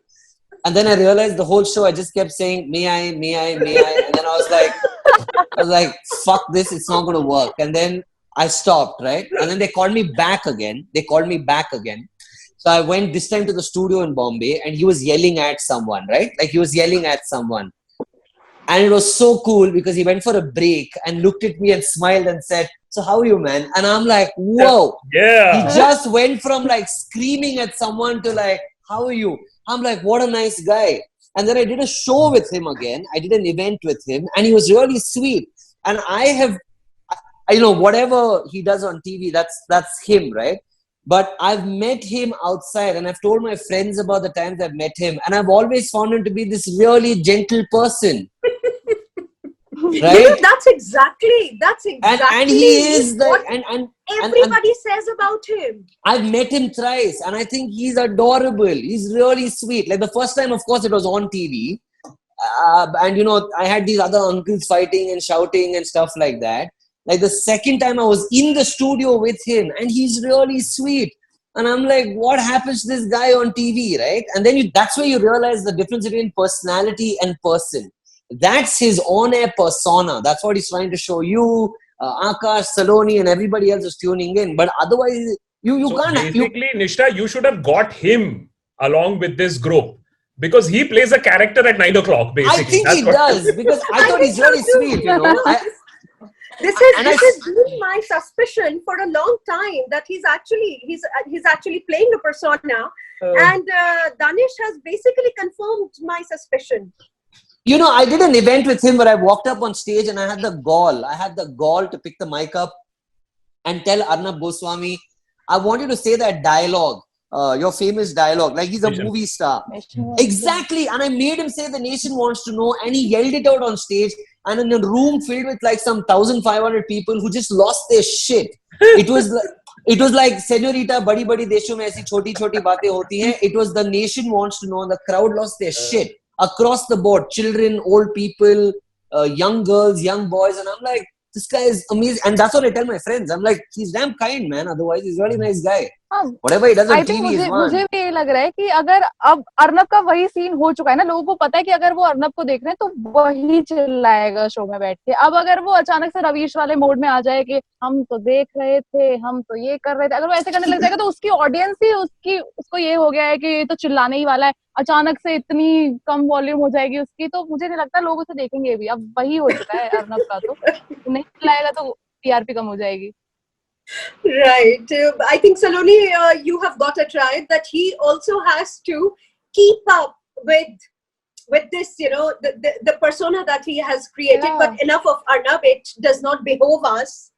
And then I realized the whole show, I just kept saying, may I? And then I was like, fuck this, it's not going to work. And then I stopped, right? And then they called me back again. So I went this time to the studio in Bombay, and he was yelling at someone, right? Like he was yelling at someone. And it was so cool because he went for a break and looked at me and smiled and said, so how are you, man? And I'm like, whoa. Yeah. He just went from like screaming at someone to like, how are you? I'm like, what a nice guy. And then I did a show with him again. I did an event with him, and he was really sweet. And I have, whatever he does on TV, that's him, right? But I've met him outside, and I've told my friends about the times I've met him, and I've always found him to be this really gentle person. Right? That's exactly. And he is what everybody says about him. I've met him thrice, and I think he's adorable. He's really sweet. Like the first time, of course, it was on TV. And I had these other uncles fighting and shouting and stuff like that. Like the second time I was in the studio with him, and he's really sweet. And I'm like, what happens to this guy on TV, right? And then that's where you realize the difference between personality and person. That's his on-air persona. That's what he's trying to show you. Akash, Saloni, and everybody else is tuning in. But otherwise, you can't. Basically, Nishtha, you should have got him along with this group. Because he plays a character at 9 o'clock, basically. I think he does. Because I thought he's really sweet, This has been my suspicion for a long time that he's actually playing a persona, and Danish has basically confirmed my suspicion. I did an event with him where I walked up on stage and I had the gall to pick the mic up and tell Arnab Goswami, I want you to say that dialogue, your famous dialogue, like he's a movie star. Exactly. And I made him say the nation wants to know, and he yelled it out on stage. And in a room filled with like some 1,500 people who just lost their shit. It was like Senorita, badi badi deshon mein aisi choti choti baatein hoti hain. It was the nation wants to know, and the crowd lost their shit across the board. Children, old people, young girls, young boys, and I'm like, this guy is amazing. And that's what I tell my friends. I'm like, he's damn kind, man. Otherwise, he's a really nice guy. Whatever he does on TV is fun. मुझे भी ये लग रहा है कि अगर अब अर्नब का वही सीन हो चुका है ना, लोगों को पता है कि अगर वो अर्नब को देख रहे हैं तो वही चिल्लाएगा शो में बैठ के. अब अगर वो अचानक से रवीश वाले मोड में आ जाए कि हम तो देख रहे थे, हम तो ये कर रहे थे, अगर वो ऐसे करने लग जाएगा तो उसकी ऑडियंस ही उसको ये हो गया है कि ये तो चिल्लाने ही वाला है, अचानक से इतनी कम वॉल्यूम हो जाएगी उसकी, तो मुझे नहीं लगता लोग उसे देखेंगे भी. अब वही हो चुका है अर्नब का, तो नहीं चिल्लाएगा तो टीआरपी कम हो जाएगी. Right. I think Saloni, you have got it right that he also has to keep up with this, the persona that he has created. Yeah. But enough of Arnab. It does not behove us,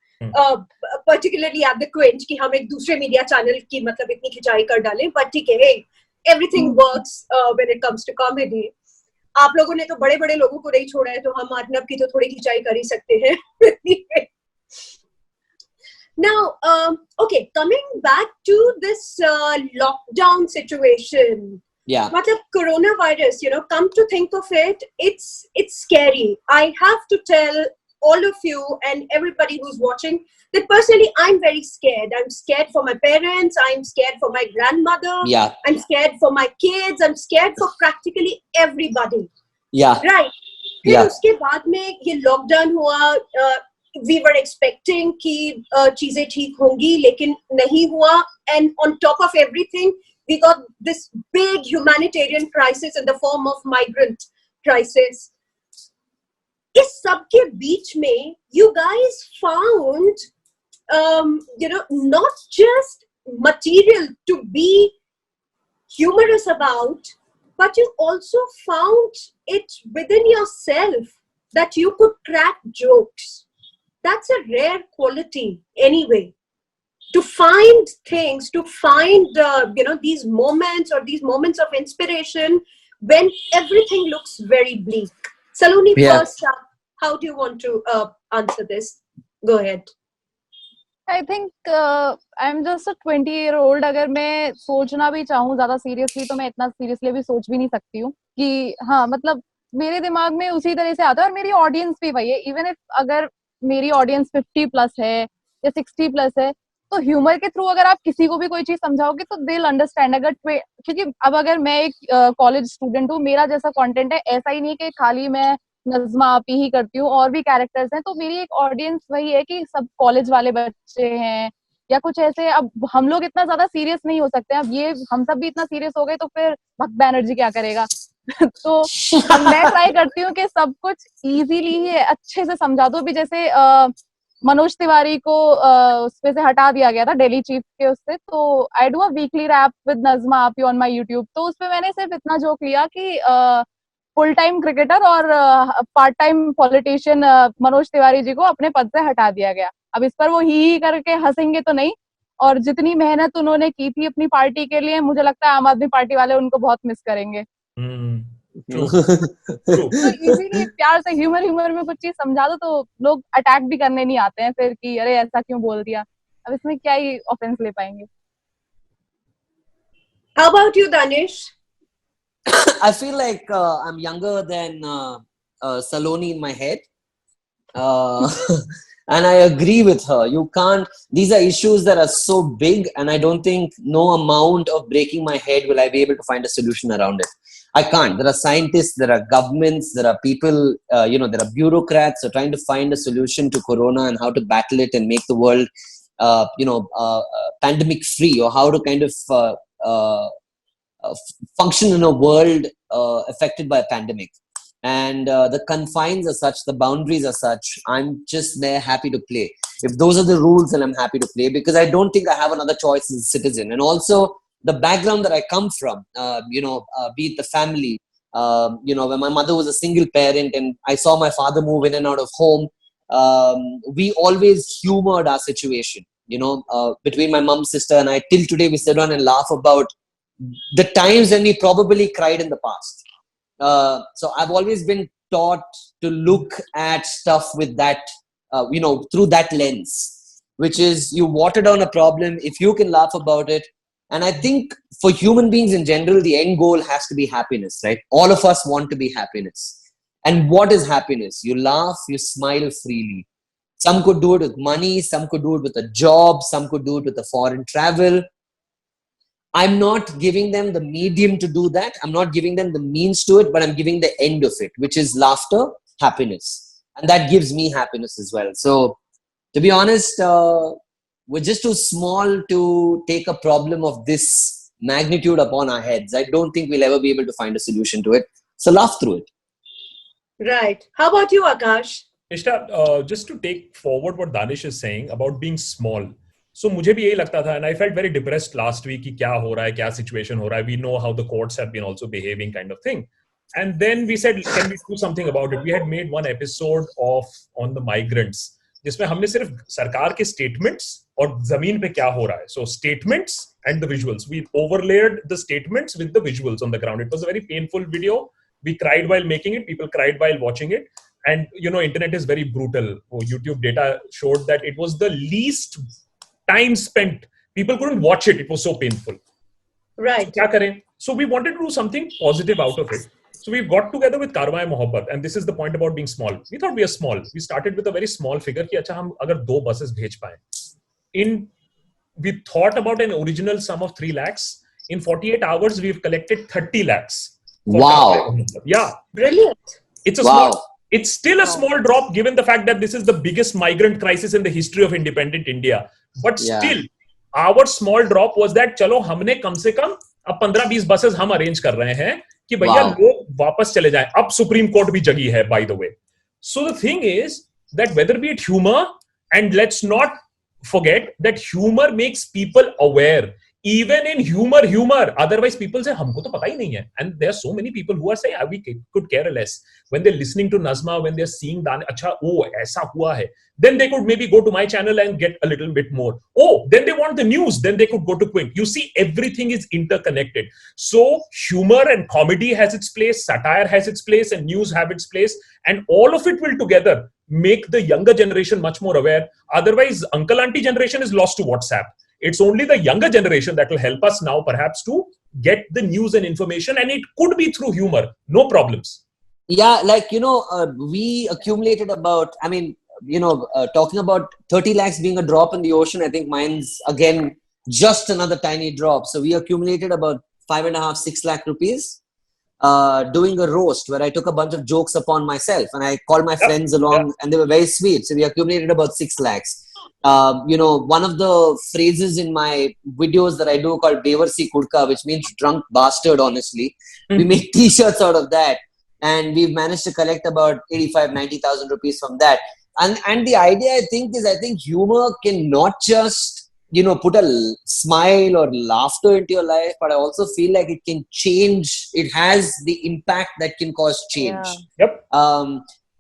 particularly at the Quint, कि हम एक दूसरे media channel की मतलब इतनी खिंचाई कर डालें. But ठीक है, hey, everything works when it comes to comedy. आप लोगों ने तो बड़े-बड़े लोगों को नहीं छोड़ा है, तो हम अर्नब की तो थोड़ी खिंचाई कर ही सकते हैं. Now, okay, coming back to this lockdown situation. Yeah. Matlab coronavirus, come to think of it, it's scary. I have to tell all of you and everybody who's watching that personally I'm very scared. I'm scared for my parents. I'm scared for my grandmother. Yeah. I'm scared for my kids. I'm scared for practically everybody. Yeah. Right. फिर Yeah. उसके बाद में ये lockdown हुआ. We were expecting कि चीजें ठीक होंगी, लेकिन नहीं हुआ. And on top of everything, we got this big humanitarian crisis in the form of migrant crisis. इस सब के बीच में you guys found, not just material to be humorous about, but you also found it within yourself that you could crack jokes. That's a rare quality anyway. To find things, to find, these moments or these moments of inspiration when everything looks very bleak. Saloni, first up, how do you want to answer this? Go ahead. I think I'm just a 20-year-old. अगर मैं सोचना भी चाहूँ ज्यादा seriously तो मैं इतना seriously भी सोच भी नहीं सकती हूँ कि हाँ मतलब मेरे दिमाग में उसी तरह से आता है और मेरी ऑडियंस भी वही है. इवन इफ अगर मेरी ऑडियंस 50+ है या 60+ है तो ह्यूमर के थ्रू अगर आप किसी को भी कोई चीज समझाओगे तो दे विल अंडरस्टैंड. अगर क्योंकि अब अगर मैं एक कॉलेज स्टूडेंट हूँ, मेरा जैसा कंटेंट है, ऐसा ही नहीं कि खाली मैं नज़्मा आपी ही करती हूँ, और भी कैरेक्टर्स हैं, तो मेरी एक ऑडियंस वही है कि सब कॉलेज वाले बच्चे हैं या कुछ ऐसे. अब हम लोग इतना ज्यादा सीरियस नहीं हो सकते. अब ये हम सब भी इतना सीरियस हो गए तो फिर भक्त बैनर्जी क्या करेगा. तो मैं ट्राई करती हूँ कि सब कुछ इजीली ही अच्छे से समझा दो. भी जैसे मनोज तिवारी को उसमें से हटा दिया गया था डेली चीफ के उससे, तो I do a weekly wrap with Nazma Aapi on my YouTube. तो उसपे मैंने सिर्फ इतना जोक लिया कि फुल टाइम क्रिकेटर और part time politician Manoj Tiwari ji को अपने पद से हटा दिया गया. अब इस पर वो ही करके हंसेंगे तो नहीं, और जितनी मेहनत उन्होंने की थी अपनी पार्टी के लिए, मुझे लगता है आम आदमी पार्टी वाले उनको बहुत मिस करेंगे. True. तो इजीली प्यार से ह्यूमर में कुछ चीज समझा दो तो लोग अटैक भी करने नहीं आते हैं फिर कि अरे ऐसा क्यों बोल दिया. अब इसमें क्या ही ऑफेंस ले पाएंगे. How about you, Danish? I feel like I'm younger than Saloni in my head. And I agree with her. You can't, these are issues that are so big, and I don't think no amount of breaking my head will I be able to find a solution around it. I can't. There are scientists, there are governments, there are people, there are bureaucrats who are trying to find a solution to Corona and how to battle it and make the world, pandemic free, or how to kind of function in a world affected by a pandemic. And the confines are such, the boundaries are such, I'm just there happy to play. If those are the rules, then I'm happy to play, because I don't think I have another choice as a citizen. And also the background that I come from, be it the family, when my mother was a single parent and I saw my father move in and out of home, we always humored our situation, between my mom, sister and I. Till today, we sit down and laugh about the times when we probably cried in the past. So I've always been taught to look at stuff with that, through that lens, which is you water down a problem if you can laugh about it. And I think for human beings in general, the end goal has to be happiness, right? All of us want to be happiness. And what is happiness? You laugh, you smile freely. Some could do it with money, some could do it with a job, some could do it with a foreign travel. I'm not giving them the medium to do that. I'm not giving them the means to it, but I'm giving the end of it, which is laughter, happiness. And that gives me happiness as well. So to be honest, we're just too small to take a problem of this magnitude upon our heads. I don't think we'll ever be able to find a solution to it. So laugh through it. Right. How about you, Akash? Ishta, just to take forward what Danish is saying about being small. So मुझे भी यही लगता था, and I felt very depressed last week कि क्या हो रहा है, क्या situation हो रहा है. We know how the courts have been also behaving, kind of thing. And then we said, can we do something about it? We had made one episode on the migrants, जिसमें हमने सिर्फ सरकार के statements और जमीन पे क्या हो रहा है. So statements and the visuals. We overlaid the statements with the visuals on the ground. It was a very painful video. We cried while making it. People cried while watching it. And internet is very brutal. YouTube data showed that it was the least time spent. People couldn't watch it. It was so painful. Right. So we wanted to do something positive out of it. So we got together with Karwa Mohabbat, and this is the point about being small. We thought we are small. We started with a very small figure कि अच्छा हम अगर 2 buses भेज पाए. We thought about an original sum of 3 lakhs. In 48 hours, we've collected 30 lakhs. Wow. Yeah. Brilliant. It's still a small drop given the fact that this is the biggest migrant crisis in the history of independent India. But still, our small drop was that चलो हमने कम से कम अब 15-20 buses हम arrange कर रहे हैं कि भैया लोग वापस चले जाएं. अब सुप्रीम कोर्ट भी जगी है, by the way. So the thing is that whether be it humor, and let's not forget that humor makes people aware. Even in humor, otherwise people say हमको तो पता ही नहीं है. And there are so many people who are saying we could care less when they're listening to Nazma, when they're seeing Dan, अच्छा ऐसा हुआ है, then they could maybe go to my channel and get a little bit more. Then they want the news, then they could go to Quint. You see, everything is interconnected. So humor and comedy has its place, satire has its place, and news have its place, and all of it will together make the younger generation much more aware. Otherwise, uncle auntie generation is lost to WhatsApp. It's only the younger generation that will help us now perhaps to get the news and information, and it could be through humor. No problems. Yeah, like, we accumulated about, talking about 30 lakhs being a drop in the ocean, I think mine's again just another tiny drop. So we accumulated about 5.5-6 lakh rupees doing a roast where I took a bunch of jokes upon myself and I called my friends along and they were very sweet. So we accumulated about 6 lakhs. One of the phrases in my videos that I do called Bevarsi Kudka, which means drunk bastard, honestly. We make t-shirts out of that. And we've managed to collect about 85,000-90,000 rupees from that. And the idea, I think humor can not just, put a smile or laughter into your life, but I also feel like it can change. It has the impact that can cause change. Yeah. Yep.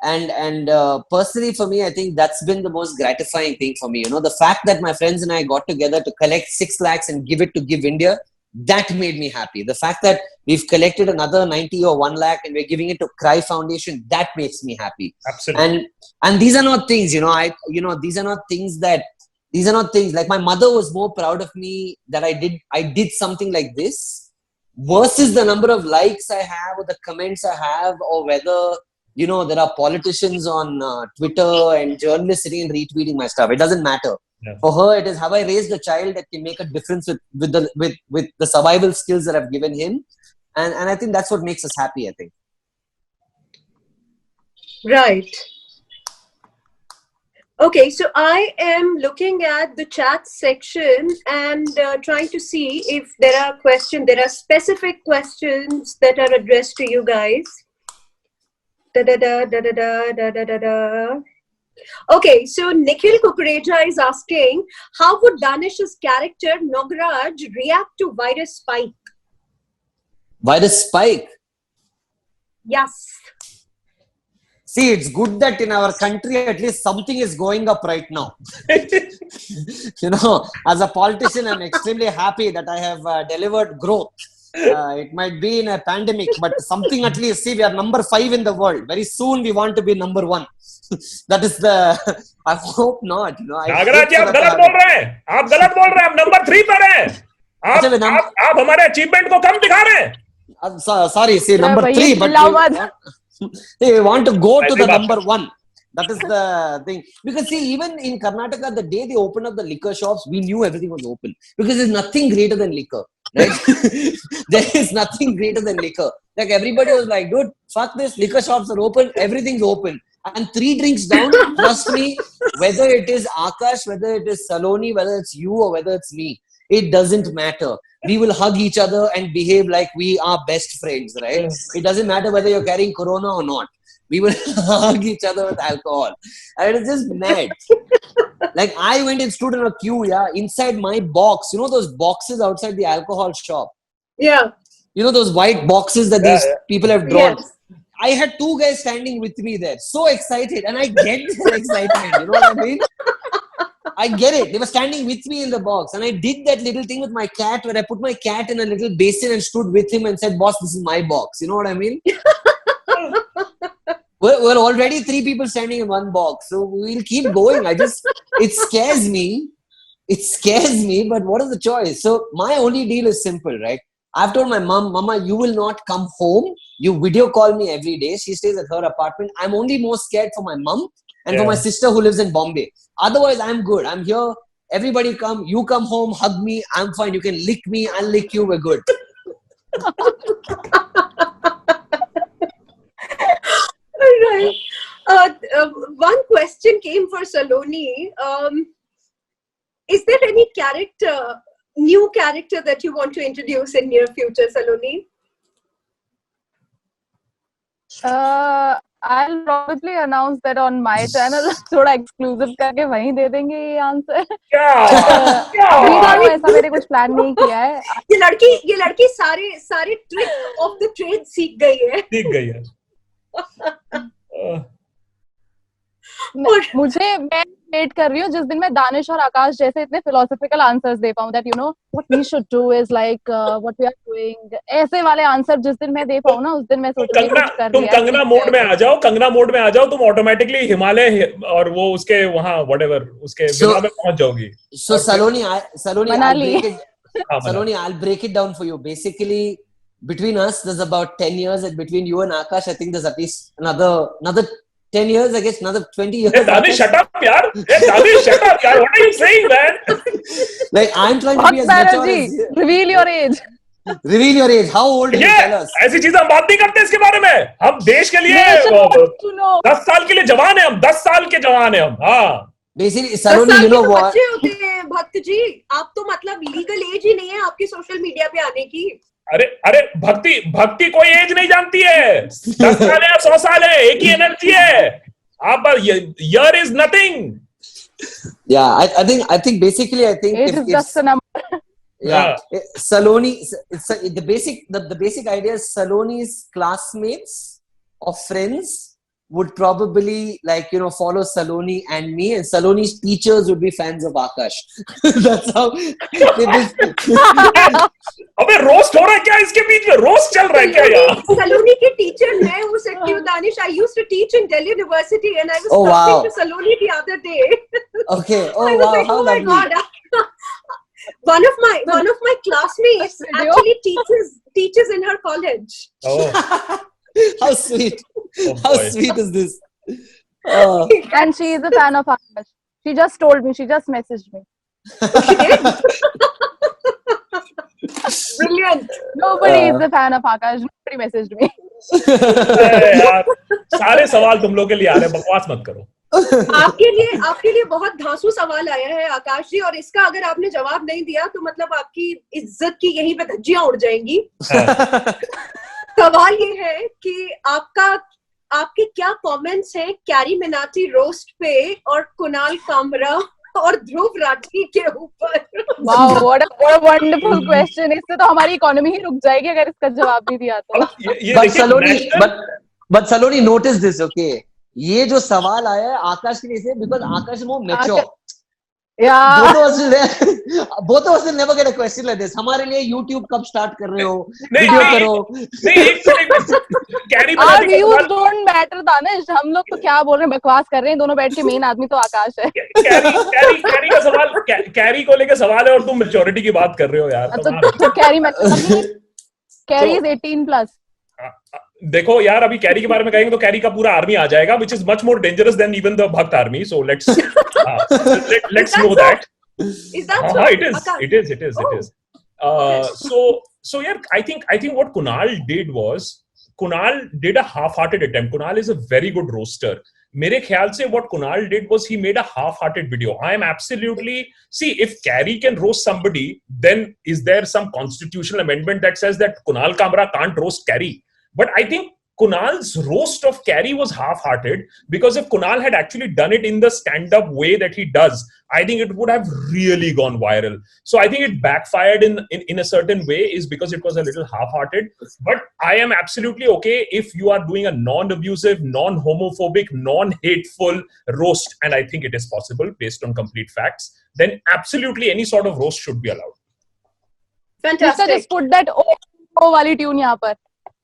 And personally for me, I think that's been the most gratifying thing for me. The fact that my friends and I got together to collect 6 lakhs and give it to Give India, that made me happy. The fact that we've collected another 90 or 1 lakh and we're giving it to Cry Foundation, that makes me happy. Absolutely. And these are not things, these are not things like my mother was more proud of me that I did something like this versus the number of likes I have or the comments I have, or whether there are politicians on Twitter and journalists sitting and retweeting my stuff. It doesn't matter. Yeah. For her, it is, have I raised a child that can make a difference with the survival skills that I've given him? And I think that's what makes us happy, I think. Right. Okay, so I am looking at the chat section and trying to see if there are specific questions that are addressed to you guys. Okay, so Nikhil Kukureja is asking, how would Danish's character Nagaraj react to virus spike? Virus spike? Yes. See, it's good that in our country, at least something is going up right now. As a politician, I'm extremely happy that I have delivered growth. It might be in a pandemic, but something at least. See, we are number 5 in the world. Very soon we want to be number 1. That is I hope not. Nagraj जी, आप गलत बोल रहे हैं. आप गलत बोल रहे हैं. आप नंबर 3 पर हैं. आप हमारे अचीवमेंट को कम दिखा रहे हैं. Sorry, see, number 3, but we want to go to the number 1. That is the thing. Because see, even in Karnataka, the day they opened up the liquor shops, we knew everything was open. Because there's nothing greater than liquor. Right? There is nothing greater than liquor. Like everybody was like, dude, fuck this, liquor shops are open, everything's open. And 3 drinks down, trust me, whether it is Akash, whether it is Saloni, whether it's you or whether it's me, it doesn't matter. We will hug each other and behave like we are best friends, right? Yes. It doesn't matter whether you're carrying corona or not. We will hug each other with alcohol. And it's just mad. Like I went and stood in a queue, inside my box. Those boxes outside the alcohol shop? Yeah. Those white boxes that these people have drawn? Yes. I had 2 guys standing with me there. So excited. And I get their excitement. You know what I mean? I get it. They were standing with me in the box. And I did that little thing with my cat where I put my cat in a little basin and stood with him and said, boss, this is my box. You know what I mean? We're already 3 people standing in one box. So we'll keep going. It scares me. But what is the choice? So my only deal is simple, right? I've told my mom, Mama, you will not come home. You video call me every day. She stays at her apartment. I'm only more scared for my mom and for my sister who lives in Bombay. Otherwise, I'm good. I'm here. Everybody come. You come home, hug me. I'm fine. You can lick me. I'll lick you. We're good. Right. One question came for Saloni. Is there any new character that you want to introduce in near future, Saloni? I'll probably announce that on my channel. थोड़ा exclusive करके वहीं दे देंगे ये answer. अभी तो ऐसा मैंने कुछ प्लान नहीं किया है. ये लड़की सारे ट्रिक ऑफ द ट्रेड सीख गई है. मैं वेट कर रही हूँ जिस दिन मैं दानिश और आकाश जैसे इतने फिलोसॉफिकल आंसर्स दे पाऊँ that you know what we should do is like what we are doing. ऐसे वाले आंसर जिस दिन मैं दे पाऊँ ना उस दिन मैं सोच रही हूँ तुम कंगना मोड में आ जाओ तुम ऑटोमेटिकली हिमालय और वो उसके वहाँ व्हाटएवर उसके विला में पहुंच जाओगी. So Saloni, I'll break it down for you. Basically, between us, there's about 10 years, and between you and Akash, I think there's at least another 10 years, I guess, another 20 years. Hey, Danish, shut up, yaar. What are you saying, man? Like, I'm trying to be as mature as... Reveal your age. Reveal your age. How old are you? Tell us. ऐसी चीजें हम बात नहीं करते इसके बारे में. हम देश के लिए 10 साल के लिए जवान है हम. 10 साल के जवान है हम. हाँ. Basically, Saloni, you know what? बच्चे होते हैं भक्त जी. आप तो मतलब लीगल एज ही नहीं है आपकी सोशल मीडिया पे आने की. अरे भक्ति कोई एज नहीं जानती है. 10 साल है 100 साल है एक ही एनर्जी है. आप year is nothing. Yeah, I think basically age is just a number. Yeah. Saloni, the basic idea is Saloni's classmates or friends would probably follow Saloni and me, and Saloni's teachers would be fans of Akash. That's how. अबे roast हो रहा है क्या इसके बीच में? Roast चल रहा है क्या यार? Saloni के टीचर मैं हो सकती हूँ Danish. I used to teach in Delhi University and I was talking to Saloni the other day. Okay. Oh wow! Like, how lovely. My God. One of my classmates actually teaches in her college. Oh. How sweet! Oh, how sweet is this? Oh. And she is a fan of Akash. She just told me. She just messaged me. Brilliant. Nobody is a fan of Akash. Nobody messaged me. यार सारे सवाल तुम लोग के लिए आ रहे हैं. बकवास मत करो. आपके लिए बहुत धांसू सवाल आया है आकाश जी, और इसका अगर आपने जवाब नहीं दिया तो मतलब आपकी इज्जत की यहीं पे धज्जियां उड़ जाएंगी. सवाल ये है कि आपके क्या कमेंट्स हैं कैरी मिनाटी रोस्ट पे और कुणाल कामरा और ध्रुव राठी के ऊपर? Wow, what a wonderful question. इससे तो हमारी इकोनॉमी ही रुक जाएगी अगर इसका जवाब नहीं दिया तो. But Saloni, notice this, okay? ये जो सवाल आया है आकाश के लिए, because Akash is more mature. Yeah. Both of us will never get a question like this. हमारे लिए YouTube कब start कर रहे हो? वीडियो करो. नहीं, Our views don't matter, Danish. हम लोग तो क्या बोल रहे हैं, बकवास कर रहे हैं. दोनों बैठ के मेन आदमी तो आकाश है. कैरी का सवाल, कैरी को लेके सवाल है और तुम मेच्योरिटी की बात कर रहे हो यार. तो कैरी is 18+. देखो यार, अभी कैरी के बारे में कहेंगे तो कैरी का पूरा आर्मी आ जाएगा, which is much more dangerous than even the Bhakt army. So let's know that. Is that so? It is. So yeah, I think what Kunal did was Kunal did a half-hearted attempt. Kunal is a very good roaster. मेरे ख्याल से what Kunal did was he made a half-hearted video. I am absolutely, see, if Carrie can roast somebody, then is there some constitutional amendment that says that Kunal Kamra can't roast Carrie? But I think Kunal's roast of Carrie was half-hearted, because if Kunal had actually done it in the stand-up way that he does, I think it would have really gone viral. So I think it backfired in a certain way, is because it was a little half-hearted. But I am absolutely okay if you are doing a non-abusive, non-homophobic, non-hateful roast, and I think it is possible based on complete facts, then absolutely any sort of roast should be allowed. Fantastic. Just put that oh वाली tune यहाँ पर.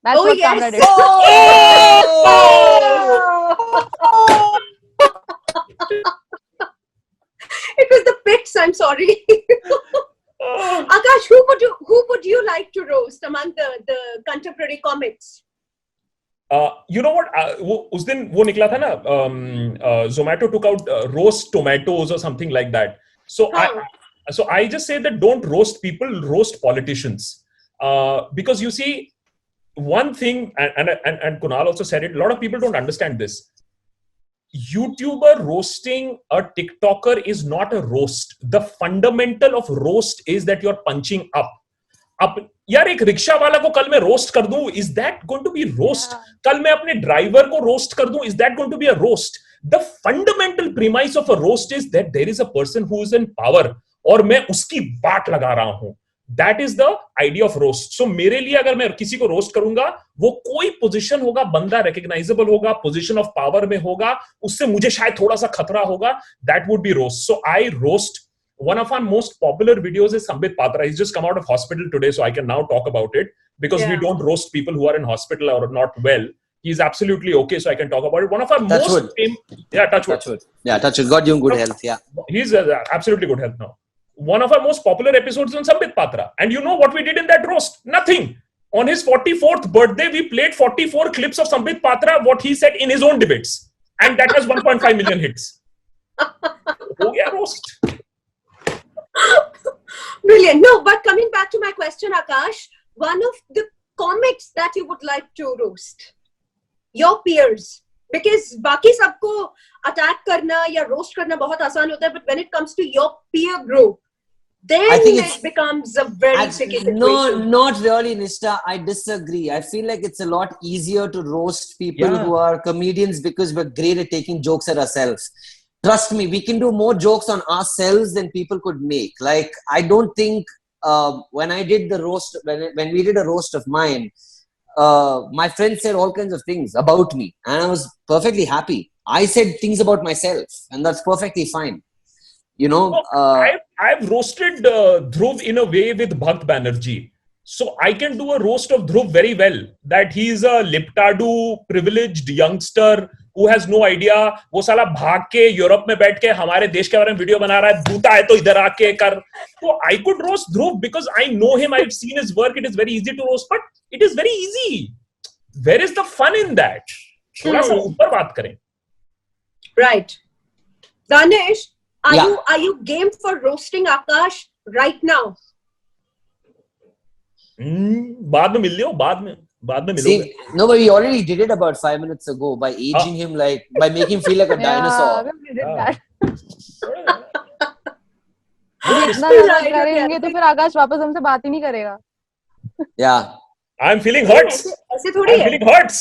That's what Kamra did. It was the pits. I'm sorry. Akash, who would you like to roast among the contemporary comics? You know what? उस दिन वो निकला था ना, Zomato took out roast tomatoes or something like that. So I just say that don't roast people, roast politicians. Because you see, one thing, and Kunal also said it, a lot of people don't understand this. YouTuber roasting a TikToker is not a roast. The fundamental of roast is that you're punching up. अब यार एक rickshaw वाला को कल मैं roast कर दूं, is that going to be roast? कल मैं अपने ड्राइवर को रोस्ट कर दूं, is that going to be a roast? The fundamental premise of a roast is that there is a person who is in power और मैं उसकी बात लगा रहा हूं. That is the idea of roast. So मेरे लिए अगर मैं किसी को रोस्ट करूंगा, वो कोई पोजीशन होगा, बंदा रिकग्नाइजेबल होगा, पोजीशन ऑफ पावर में होगा, उससे मुझे शायद थोड़ा सा खतरा होगा, that would be roast. So I roast. One of our most popular videos is Sambit Patra. He's just come out of hospital today, so I can now talk about it because we don't roast people who are in hospital or not well. He's absolutely okay, so I can talk about it. One of our touch most famous, touch wood. Yeah, touch wood. God, you in good health. Yeah, he's absolutely good health now. One of our most popular episodes is on Sambit Patra, and you know what we did in that roast? Nothing. On his 44th birthday, we played 44 clips of Sambit Patra, what he said in his own debates, and that has 1.5 million hits. Oh yeah, roast. Brilliant. No, but coming back to my question, Akash, one of the comics that you would like to roast, your peers, because बाकी सबको attack करना या roast करना बहुत आसान होता है, but when it comes to your peer group, then it becomes a very tricky situation. No, not really, Nishtha. I disagree. I feel like it's a lot easier to roast people who are comedians because we're great at taking jokes at ourselves. Trust me, we can do more jokes on ourselves than people could make. Like, I don't think when I did the roast, when we did a roast of mine, my friends said all kinds of things about me, and I was perfectly happy. I said things about myself, and that's perfectly fine. You know, I've roasted Dhruv in a way with Bhakt Banerjee. So I can do a roast of Dhruv very well. That he's a liptadu, privileged youngster who has no idea. वो साला भाग के Europe में बैठ के हमारे देश के बारे में वीडियो बना रहा है. भूता है तो इधर आके कर. So I could roast Dhruv because I know him. I've seen his work. It is very easy to roast, but it is very easy. Where is the fun in that? थोड़ा सा ऊपर बात करें. Right. Danish, are you game for roasting Akash right now? बाद में मिल लियो, बाद में मिलोगे. See, no, but we already did it about 5 minutes ago by aging him, like by making him feel like a dinosaur. We did that. इतना ज्यादा करेंगे तो फिर आकाश वापस हमसे बात ही नहीं करेगा. Yeah. I'm feeling hurts. ऐसे थोड़ी है. I'm feeling hurts.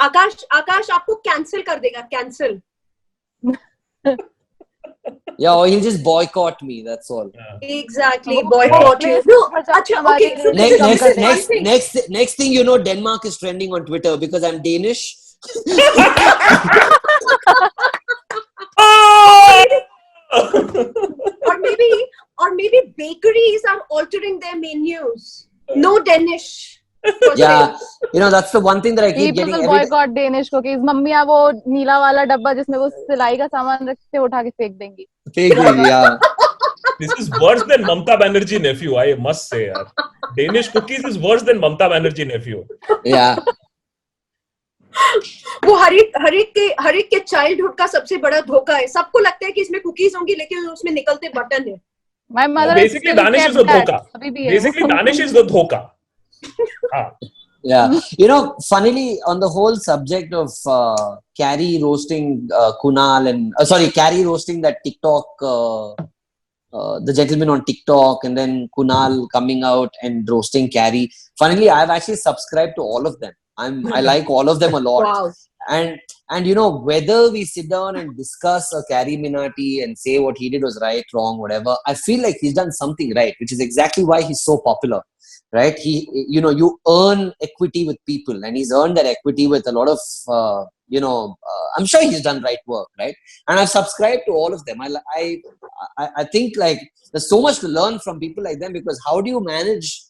आकाश आपको कैंसिल कर देगा, cancel. Yeah, or he'll just boycott me. That's all. Exactly, boycott you. No, okay. So next thing you know, Denmark is trending on Twitter because I'm Danish. or maybe bakeries are altering their menus. No Danish. Yeah, you know, that's the one thing that I keep getting. People boycott Danish cookies. मम्मियाँ वो नीला वाला डब्बा जिसमें वो सिलाई का सामान रखते हैं उठा के फेंक देंगी. Yeah. This is worse than Mamta Banerjee nephew. I must say, yaar. Danish cookies is worse than Mamta Banerjee nephew. Yeah. वो हर एक के चाइल्डहुड का सबसे बड़ा धोखा है. सबको लगता है कि इसमें कुकीज होंगी, लेकिन उसमें निकलते बटन है. My mother basically Danish is the dhoka. Basically Danish is the dhoka. Yeah, you know, funnily, on the whole subject of Carrie roasting Kunal and Carrie roasting that TikTok, the gentleman on TikTok, and then Kunal coming out and roasting Carrie. Funnily, I've actually subscribed to all of them. I like all of them a lot. Wow. And you know, whether we sit down and discuss Carrie Minati and say what he did was right, wrong, whatever, I feel like he's done something right, which is exactly why he's so popular. Right? You earn equity with people, and he's earned that equity with a lot of, I'm sure he's done right work, right? And I've subscribed to all of them. I think like there's so much to learn from people like them, because how do you manage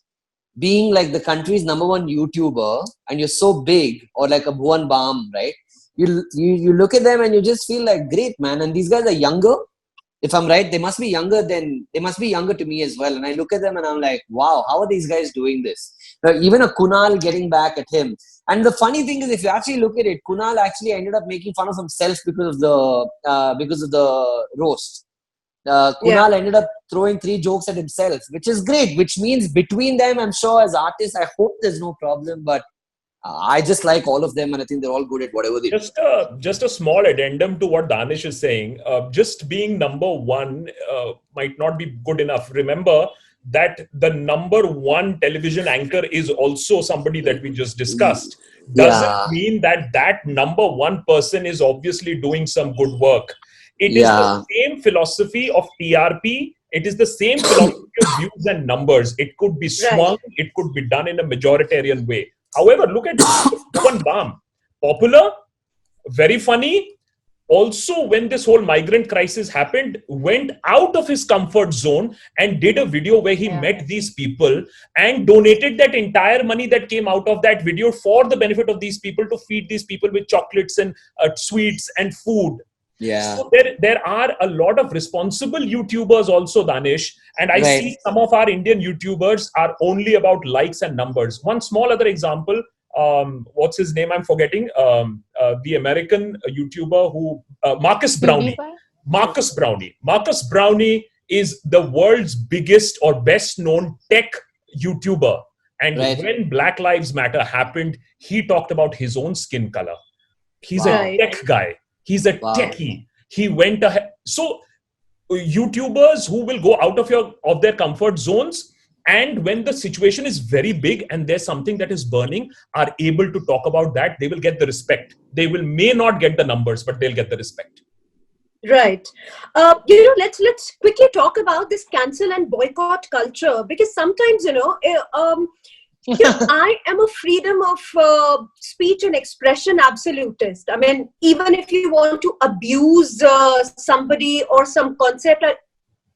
being like the country's #1 YouTuber and you're so big, or like a Bhuvan Bam, right? You look at them and you just feel like, great, man. And these guys are younger, if I'm right, they must be younger to me as well. And I look at them and I'm like, wow, how are these guys doing this? Even a Kunal getting back at him. And the funny thing is, if you actually look at it, Kunal actually ended up making fun of himself because of the roast. Kunal ended up throwing 3 jokes at himself, which is great, which means between them, I'm sure as artists, I hope there's no problem, but I just like all of them and I think they're all good at whatever they do. Just a small addendum to what Danish is saying. Just being number one might not be good enough. Remember that the number one television anchor is also somebody that we just discussed. Doesn't mean that number one person is obviously doing some good work. It is the same philosophy of TRP. It is the same philosophy of views and numbers. It could be swung. It could be done in a majoritarian way. However, look at Bhuvan Bam. Popular, very funny. Also, when this whole migrant crisis happened, went out of his comfort zone and did a video where he met these people and donated that entire money that came out of that video for the benefit of these people, to feed these people with chocolates and sweets and food. Yeah. So there are a lot of responsible YouTubers also, Danish, and I see some of our Indian YouTubers are only about likes and numbers. One small other example, what's his name? I'm forgetting. The American YouTuber who Marcus Brownie. Marcus Brownie is the world's biggest or best known tech YouTuber. And when Black Lives Matter happened, he talked about his own skin color. He's a tech guy. He's a techie. He went ahead. So YouTubers who will go out of their comfort zones, and when the situation is very big and there's something that is burning, are able to talk about that, they will get the respect. They may not get the numbers, but they'll get the respect. Right. Let's quickly talk about this cancel and boycott culture, because sometimes, I am a freedom of speech and expression absolutist. I mean, even if you want to abuse somebody or some concept,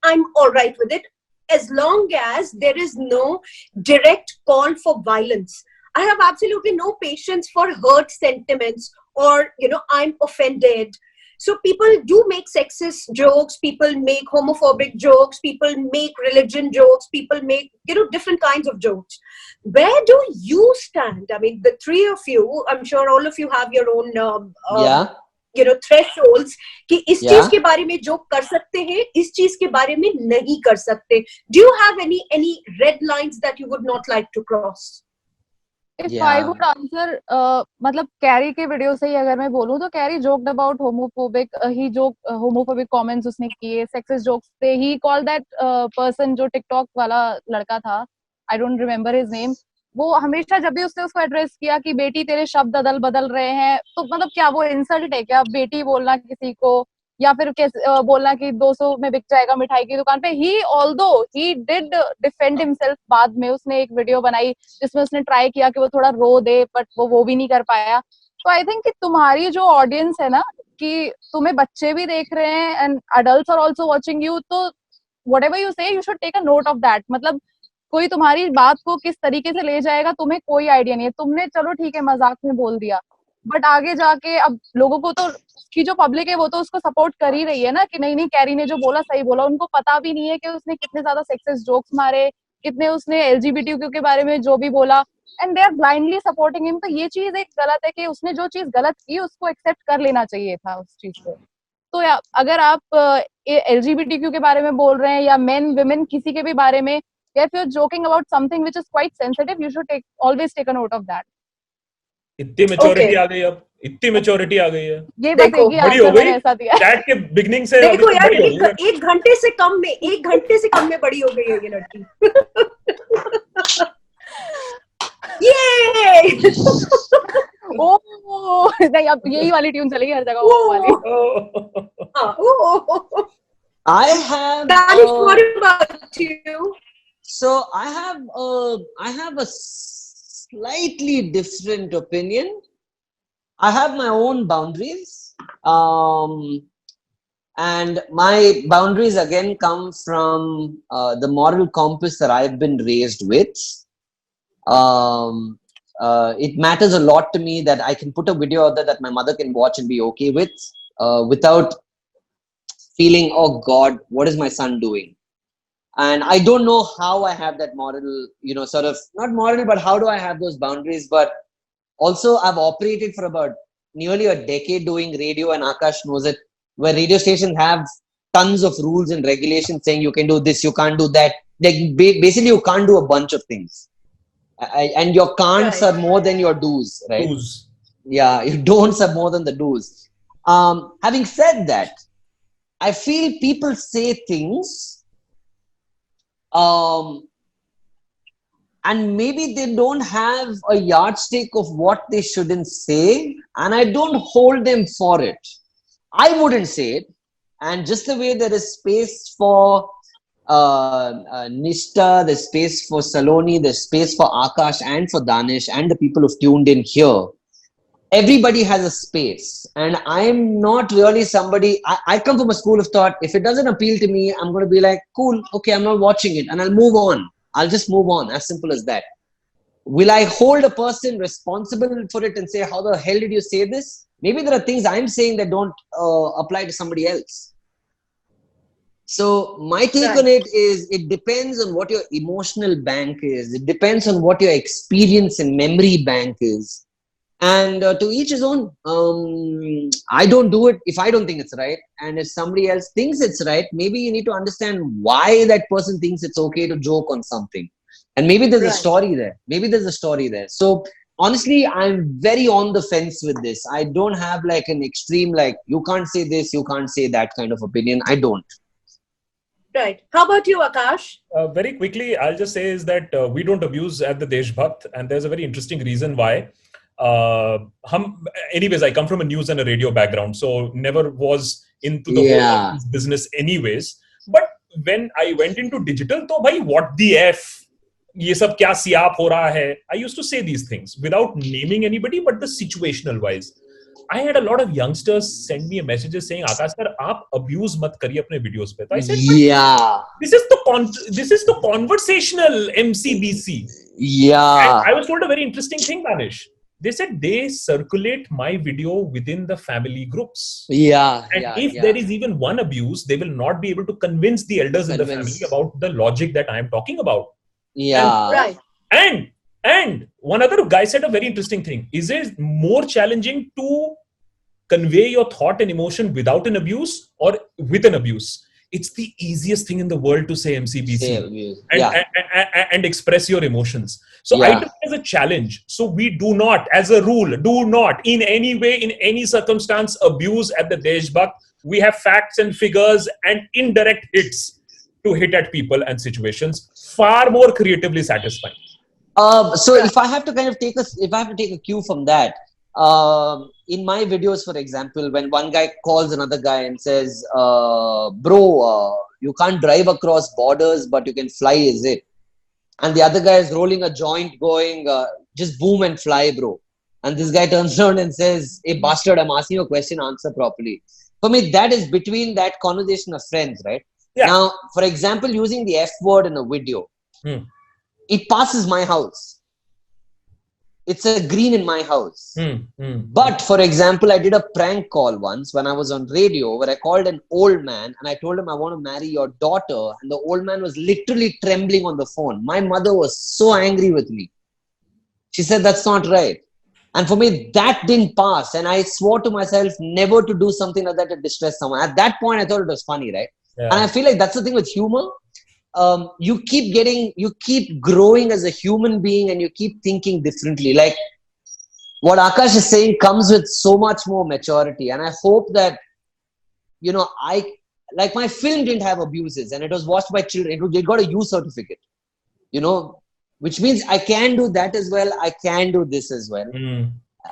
I'm all right with it, as long as there is no direct call for violence. I have absolutely no patience for hurt sentiments or, I'm offended. So people do make sexist jokes, people make homophobic jokes, people make religion jokes, people make, different kinds of jokes. Where do you stand? I mean, the three of you, I'm sure all of you have your own, thresholds कि इस चीज के बारे में joke कर सकते हैं, इस चीज के बारे में नहीं कर सकते. Do you have any red lines that you would not like to cross? If I would answer, मतलब कैरी के वीडियो से ही अगर मैं बोलूं तो carry joked about homophobic comments उसने किए, sexist jokes थे. He called that person जो TikTok वाला लड़का था, I don't remember his name. वो हमेशा जब भी उसने उसको एड्रेस किया कि बेटी तेरे शब्द अदल बदल रहे हैं, तो मतलब क्या वो इंसल्ट है क्या बेटी बोलना किसी को, या फिर बोलना कि 200 में बिक जाएगा मिठाई की दुकान पे. he did defend himself. बाद में उसने एक वीडियो बनाई जिसमें उसने ट्राई किया कि वो थोड़ा रो दे, बट वो भी नहीं कर पाया. तो आई थिंक कि तुम्हारी जो ऑडियंस है ना, कि तुम्हें बच्चे भी देख रहे हैं and adults are also watching you, तो whatever you say you should take a note of that. मतलब कोई तुम्हारी बात को किस तरीके से ले जाएगा तुम्हें कोई आइडिया नहीं है. तुमने चलो ठीक है मजाक में बोल दिया, बट आगे जाके अब लोगों को तो की जो पब्लिक है वो तो उसको सपोर्ट कर ही रही है ना, कि नहीं कैरी ने जो बोला सही बोला. उनको पता भी नहीं है कि उसने कितने ज्यादा सेक्सिस्ट जोक्स मारे, कितने उसने LGBTQ के बारे में जो भी बोला, and they are blindly supporting him. तो ये चीज एक गलत है कि उसने जो चीज गलत की उसको एक्सेप्ट कर लेना चाहिए था उस चीज को. तो अगर आप LGBTQ के बारे में बोल रहे हैं या मेन विमेन किसी के भी बारे में, if you're joking about something which is quite sensitive, you should always take a note of that. इतनी मैच्योरिटी आ गई, अब इतनी मैच्योरिटी आ गई है. ये बस एक ही आंसर मैंने ऐसा दिया. चैट के बिगनिंग से देखो यार, एक घंटे से कम में बड़ी हो गई है ये लड़की. ये ओह नहीं, अब यही वाली ट्यून चलेगी हर जगह, वो वाली. I have Danish, what about you? So I have a slightly different opinion. I have my own boundaries, and my boundaries again come from the moral compass that I've been raised with. It matters a lot to me that I can put a video out there that my mother can watch and be okay with, without feeling, oh God, what is my son doing? And I don't know how I have that moral, sort of, not moral, but how do I have those boundaries? But also, I've operated for about nearly a decade doing radio, and Akash knows it, where radio stations have tons of rules and regulations saying you can do this, you can't do that. Like, basically, you can't do a bunch of things. And your can'ts are more than your do's, right? Do's. Yeah, your don'ts are more than the do's. Having said that, I feel people say things and maybe they don't have a yardstick of what they shouldn't say, and I don't hold them for it. I wouldn't say it. And just the way there is space for Nishtha, there's space for Saloni, there's space for Akash and for Danish and the people who've tuned in here. Everybody has a space, and I'm not really somebody. I come from a school of thought. If it doesn't appeal to me, I'm going to be like, cool, okay, I'm not watching it, and I'll move on. I'll just move on, as simple as that. Will I hold a person responsible for it and say, how the hell did you say this? Maybe there are things I'm saying that don't apply to somebody else. So my take on it is, it depends on what your emotional bank is. It depends on what your experience and memory bank is. And to each his own. I don't do it if I don't think it's right. And if somebody else thinks it's right, maybe you need to understand why that person thinks it's okay to joke on something. And maybe there's a story there. Maybe there's a story there. So honestly, I'm very on the fence with this. I don't have like an extreme, like, you can't say this, you can't say that kind of opinion. I don't. Right. How about you, Akash? Very quickly, I'll just say is that we don't abuse at the Deshbhakt, and there's a very interesting reason why. Anyways, I come from a news and a radio background, so never was into the whole business anyways. But when I went into digital, to bhai, what the F? Ye sab kya siyap ho raha hai? I used to say these things without naming anybody, but the situational wise. I had a lot of youngsters send me messages saying, Akash sir, aap abuse mat kariye apne videos pe. So I said, this is the conversational MCBC. Yeah. And I was told a very interesting thing, Danish. They said they circulate my video within the family groups. Yeah. And if there is even one abuse, they will not be able to convince the elders in the family about the logic that I am talking about. Yeah. And one other guy said a very interesting thing. Is it more challenging to convey your thought and emotion without an abuse or with an abuse? It's the easiest thing in the world to say MCBC and express your emotions. So I took it as a challenge. So we do not, as a rule, do not in any way, in any circumstance, abuse at the Deshbhakt. We have facts and figures and indirect hits to hit at people and situations. Far more creatively satisfying. So if I have to kind of take a cue from that, in my videos, for example, when one guy calls another guy and says, bro, you can't drive across borders, but you can fly, is it? And the other guy is rolling a joint going, just boom and fly, bro. And this guy turns around and says, hey, bastard, I'm asking you a question, answer properly. For me, that is between that conversation of friends, right? Yeah. Now, for example, using the F word in a video, it passes my house. It's a green in my house. But for example, I did a prank call once when I was on radio where I called an old man and I told him I want to marry your daughter. And the old man was literally trembling on the phone. My mother was so angry with me. She said, that's not right. And for me, that didn't pass. And I swore to myself never to do something like that to distress someone. At that point, I thought it was funny, right? Yeah. And I feel like that's the thing with humor. You keep growing as a human being and you keep thinking differently. Like what Akash is saying comes with so much more maturity. And I hope that, like my film didn't have abuses and it was watched by children. It got a U certificate, which means I can do that as well. I can do this as well.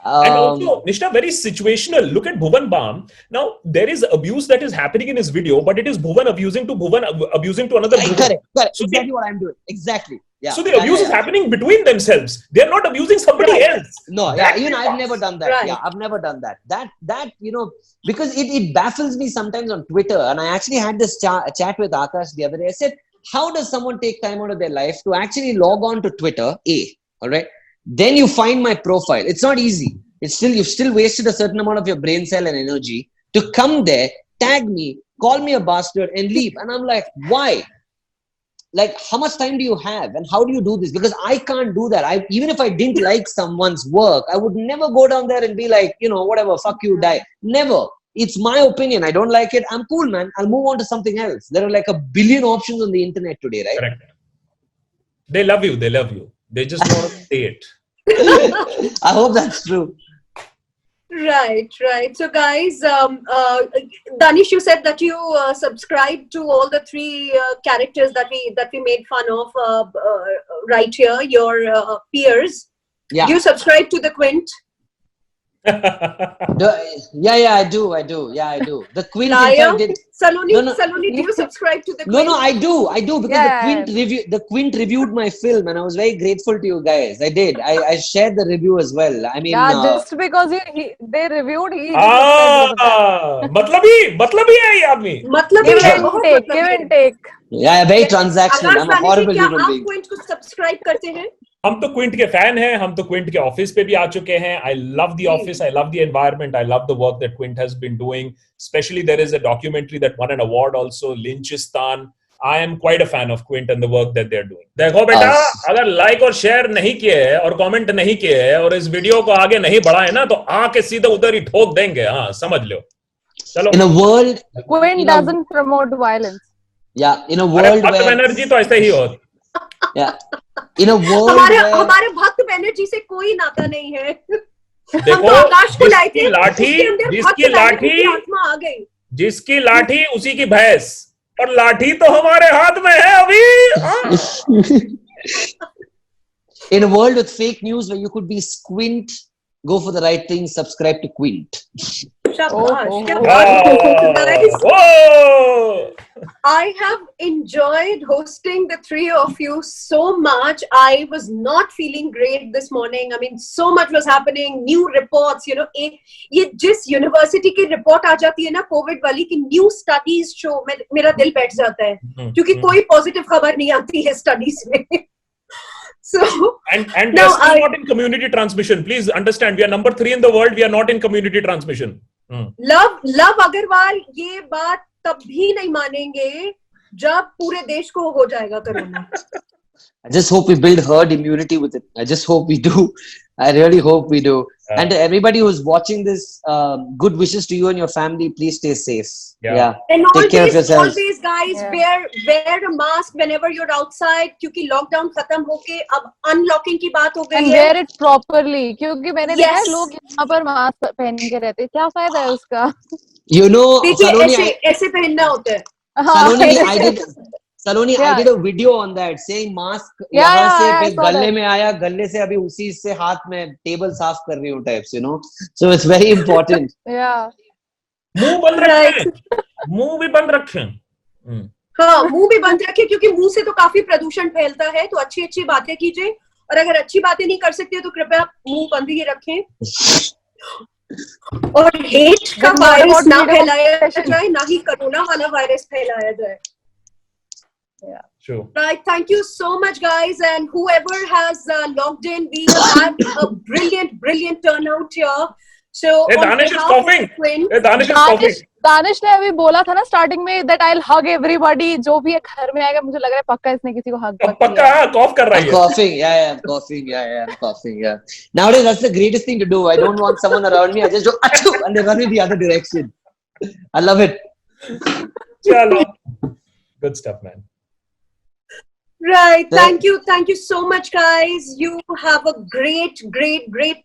And also, Nishtha, very situational. Look at Bhuvan Bam. Now, there is abuse that is happening in his video, but it is Bhuvan abusing to another. Correct. So exactly what I'm doing. Exactly. Yeah. So the abuse is happening between themselves. They are not abusing somebody else. No, I've never done that. Right. Yeah, I've never done that. That because it baffles me sometimes on Twitter. And I actually had this chat with Akash the other day. I said, how does someone take time out of their life to actually log on to Twitter? All right. Then you find my profile. It's not easy. You've still wasted a certain amount of your brain cell and energy to come there, tag me, call me a bastard, and leave. And I'm like, why? Like, how much time do you have, and how do you do this? Because I can't do that. Even if I didn't like someone's work, I would never go down there and be like, whatever, fuck you, die. Never. It's my opinion. I don't like it. I'm cool, man. I'll move on to something else. There are like a billion options on the internet today, right? Correct. They love you. They love you. They just want to say it. I hope that's true. Right. So, guys, Danish, you said that you subscribe to all the three characters that we made fun of right here, your peers. Yeah. Do you subscribe to the Quint? Yeah, I do. Yeah, I do. The Quint. Saloni, do you subscribe to the Quint? No, I do because the Quint reviewed my film, and I was very grateful to you guys. I did. I shared the review as well. I mean, just because they reviewed, मतलब है ये आदमी. give and take. Yeah, very transactional. I'm a horrible human being. आप Quint को subscribe करते हैं? हम तो क्विंट के फैन हैं. हम तो क्विंट के ऑफिस पे भी आ चुके हैं. I love the office. I love the environment. I love the work that Quint has been doing. Especially there is a documentary that won an award also, Lynchistan. I am quite a fan of Quint and the work that they're doing. देखो बेटा, अगर like और share नहीं किए हैं और comment नहीं किए हैं और इस वीडियो को आगे नहीं बढ़ाए ना, तो आके सीधे उधर ही ठोक देंगे. हाँ, समझ लो. चलो. In a world, Quint doesn't promote violence. Yeah, in a world where energy तो ऐसे ही होती. Yeah, in a world हमारे भक्त बनर्जी से कोई नाता नहीं है. देखो, जिसकी लाठी उसी की भैंस, और लाठी तो हमारे हाथ में है अभी. In a world with fake news where you could be squint, go for the right thing, subscribe to Quint. I have enjoyed hosting the three of you so much. I was not feeling great this morning. I mean, so much was happening. New reports, ये जिस university की report आ जाती है ना Covid वाली की new studies show में मेरा दिल बैठ जाता है क्योंकि कोई पॉजिटिव खबर नहीं आती है स्टडीज में. So and we are still not in community transmission. Please understand, we are number 3 in the world. We are not in community transmission. Lav Agarwal ये बात तब भी नहीं मानेंगे जब पूरे देश को हो जाएगा corona. I just hope we build herd immunity with it. I just hope we do. I really hope we do. And to everybody who's watching this, good wishes to you and your family. Please stay safe. Yeah. And take care of yourselves. Always, guys, wear a mask whenever you're outside. क्योंकि lockdown खत्म होके अब unlocking की बात हो गई है. And wear it properly. क्योंकि मैंने देखा है लोग यहाँ पर मास्क पहन के रहते हैं. क्या फायदा है उसका? You know, ऐसे पहनना होता है. Saloni, I did a video on that saying mask यहाँ से फिर गले में आया, गले से अभी उसी से हाथ में टेबल साफ कर रही हूँ types, so it's very important. Yeah. मुंह बंद रखें. मुंह भी बंद रखें. हाँ, मुंह भी बंद रखें क्योंकि मुंह से तो काफी प्रदूषण फैलता है. तो अच्छी बातें कीजिए और अगर अच्छी बातें नहीं कर सकते तो कृपया मुंह बंद ही रखें. और हेट का वायरस ना फैलाया जाए, ना ही कोरोना वाला वायरस फैलाया जाए. Yeah. Sure. Right. Thank you so much, guys. And whoever has logged in, we had a brilliant turnout here. So, Danish is coughing. Danish is coughing. Danish ने अभी बोला था ना स्टार्टिंग में that I'll hug everybody. जो भी घर में आएगा मुझे लग रहा है पक्का इसने किसी को हग किया. पक्का कॉफ कर रही है. Coughing. Yeah, I'm coughing. Yeah, I'm coughing. Yeah. Nowadays, that's the greatest thing to do. I don't want someone around me. I just go achoo, and they run in the other direction. I love it. Chalo. Good stuff, man. Right. Thank you so much, guys. You have a great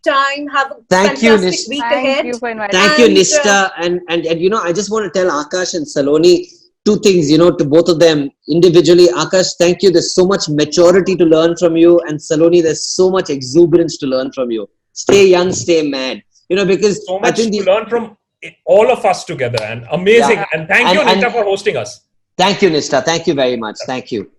time. Have a fantastic week ahead. Thank you for inviting me. Thank you, Nishta. And I just want to tell Akash and Saloni two things, to both of them individually. Akash, thank you. There's so much maturity to learn from you. And Saloni, there's so much exuberance to learn from you. Stay young, stay mad. Because so much to learn from all of us together. And amazing. Yeah. And thank you, Nishta, for hosting us. Thank you, Nishta. Thank you very much. Thank you.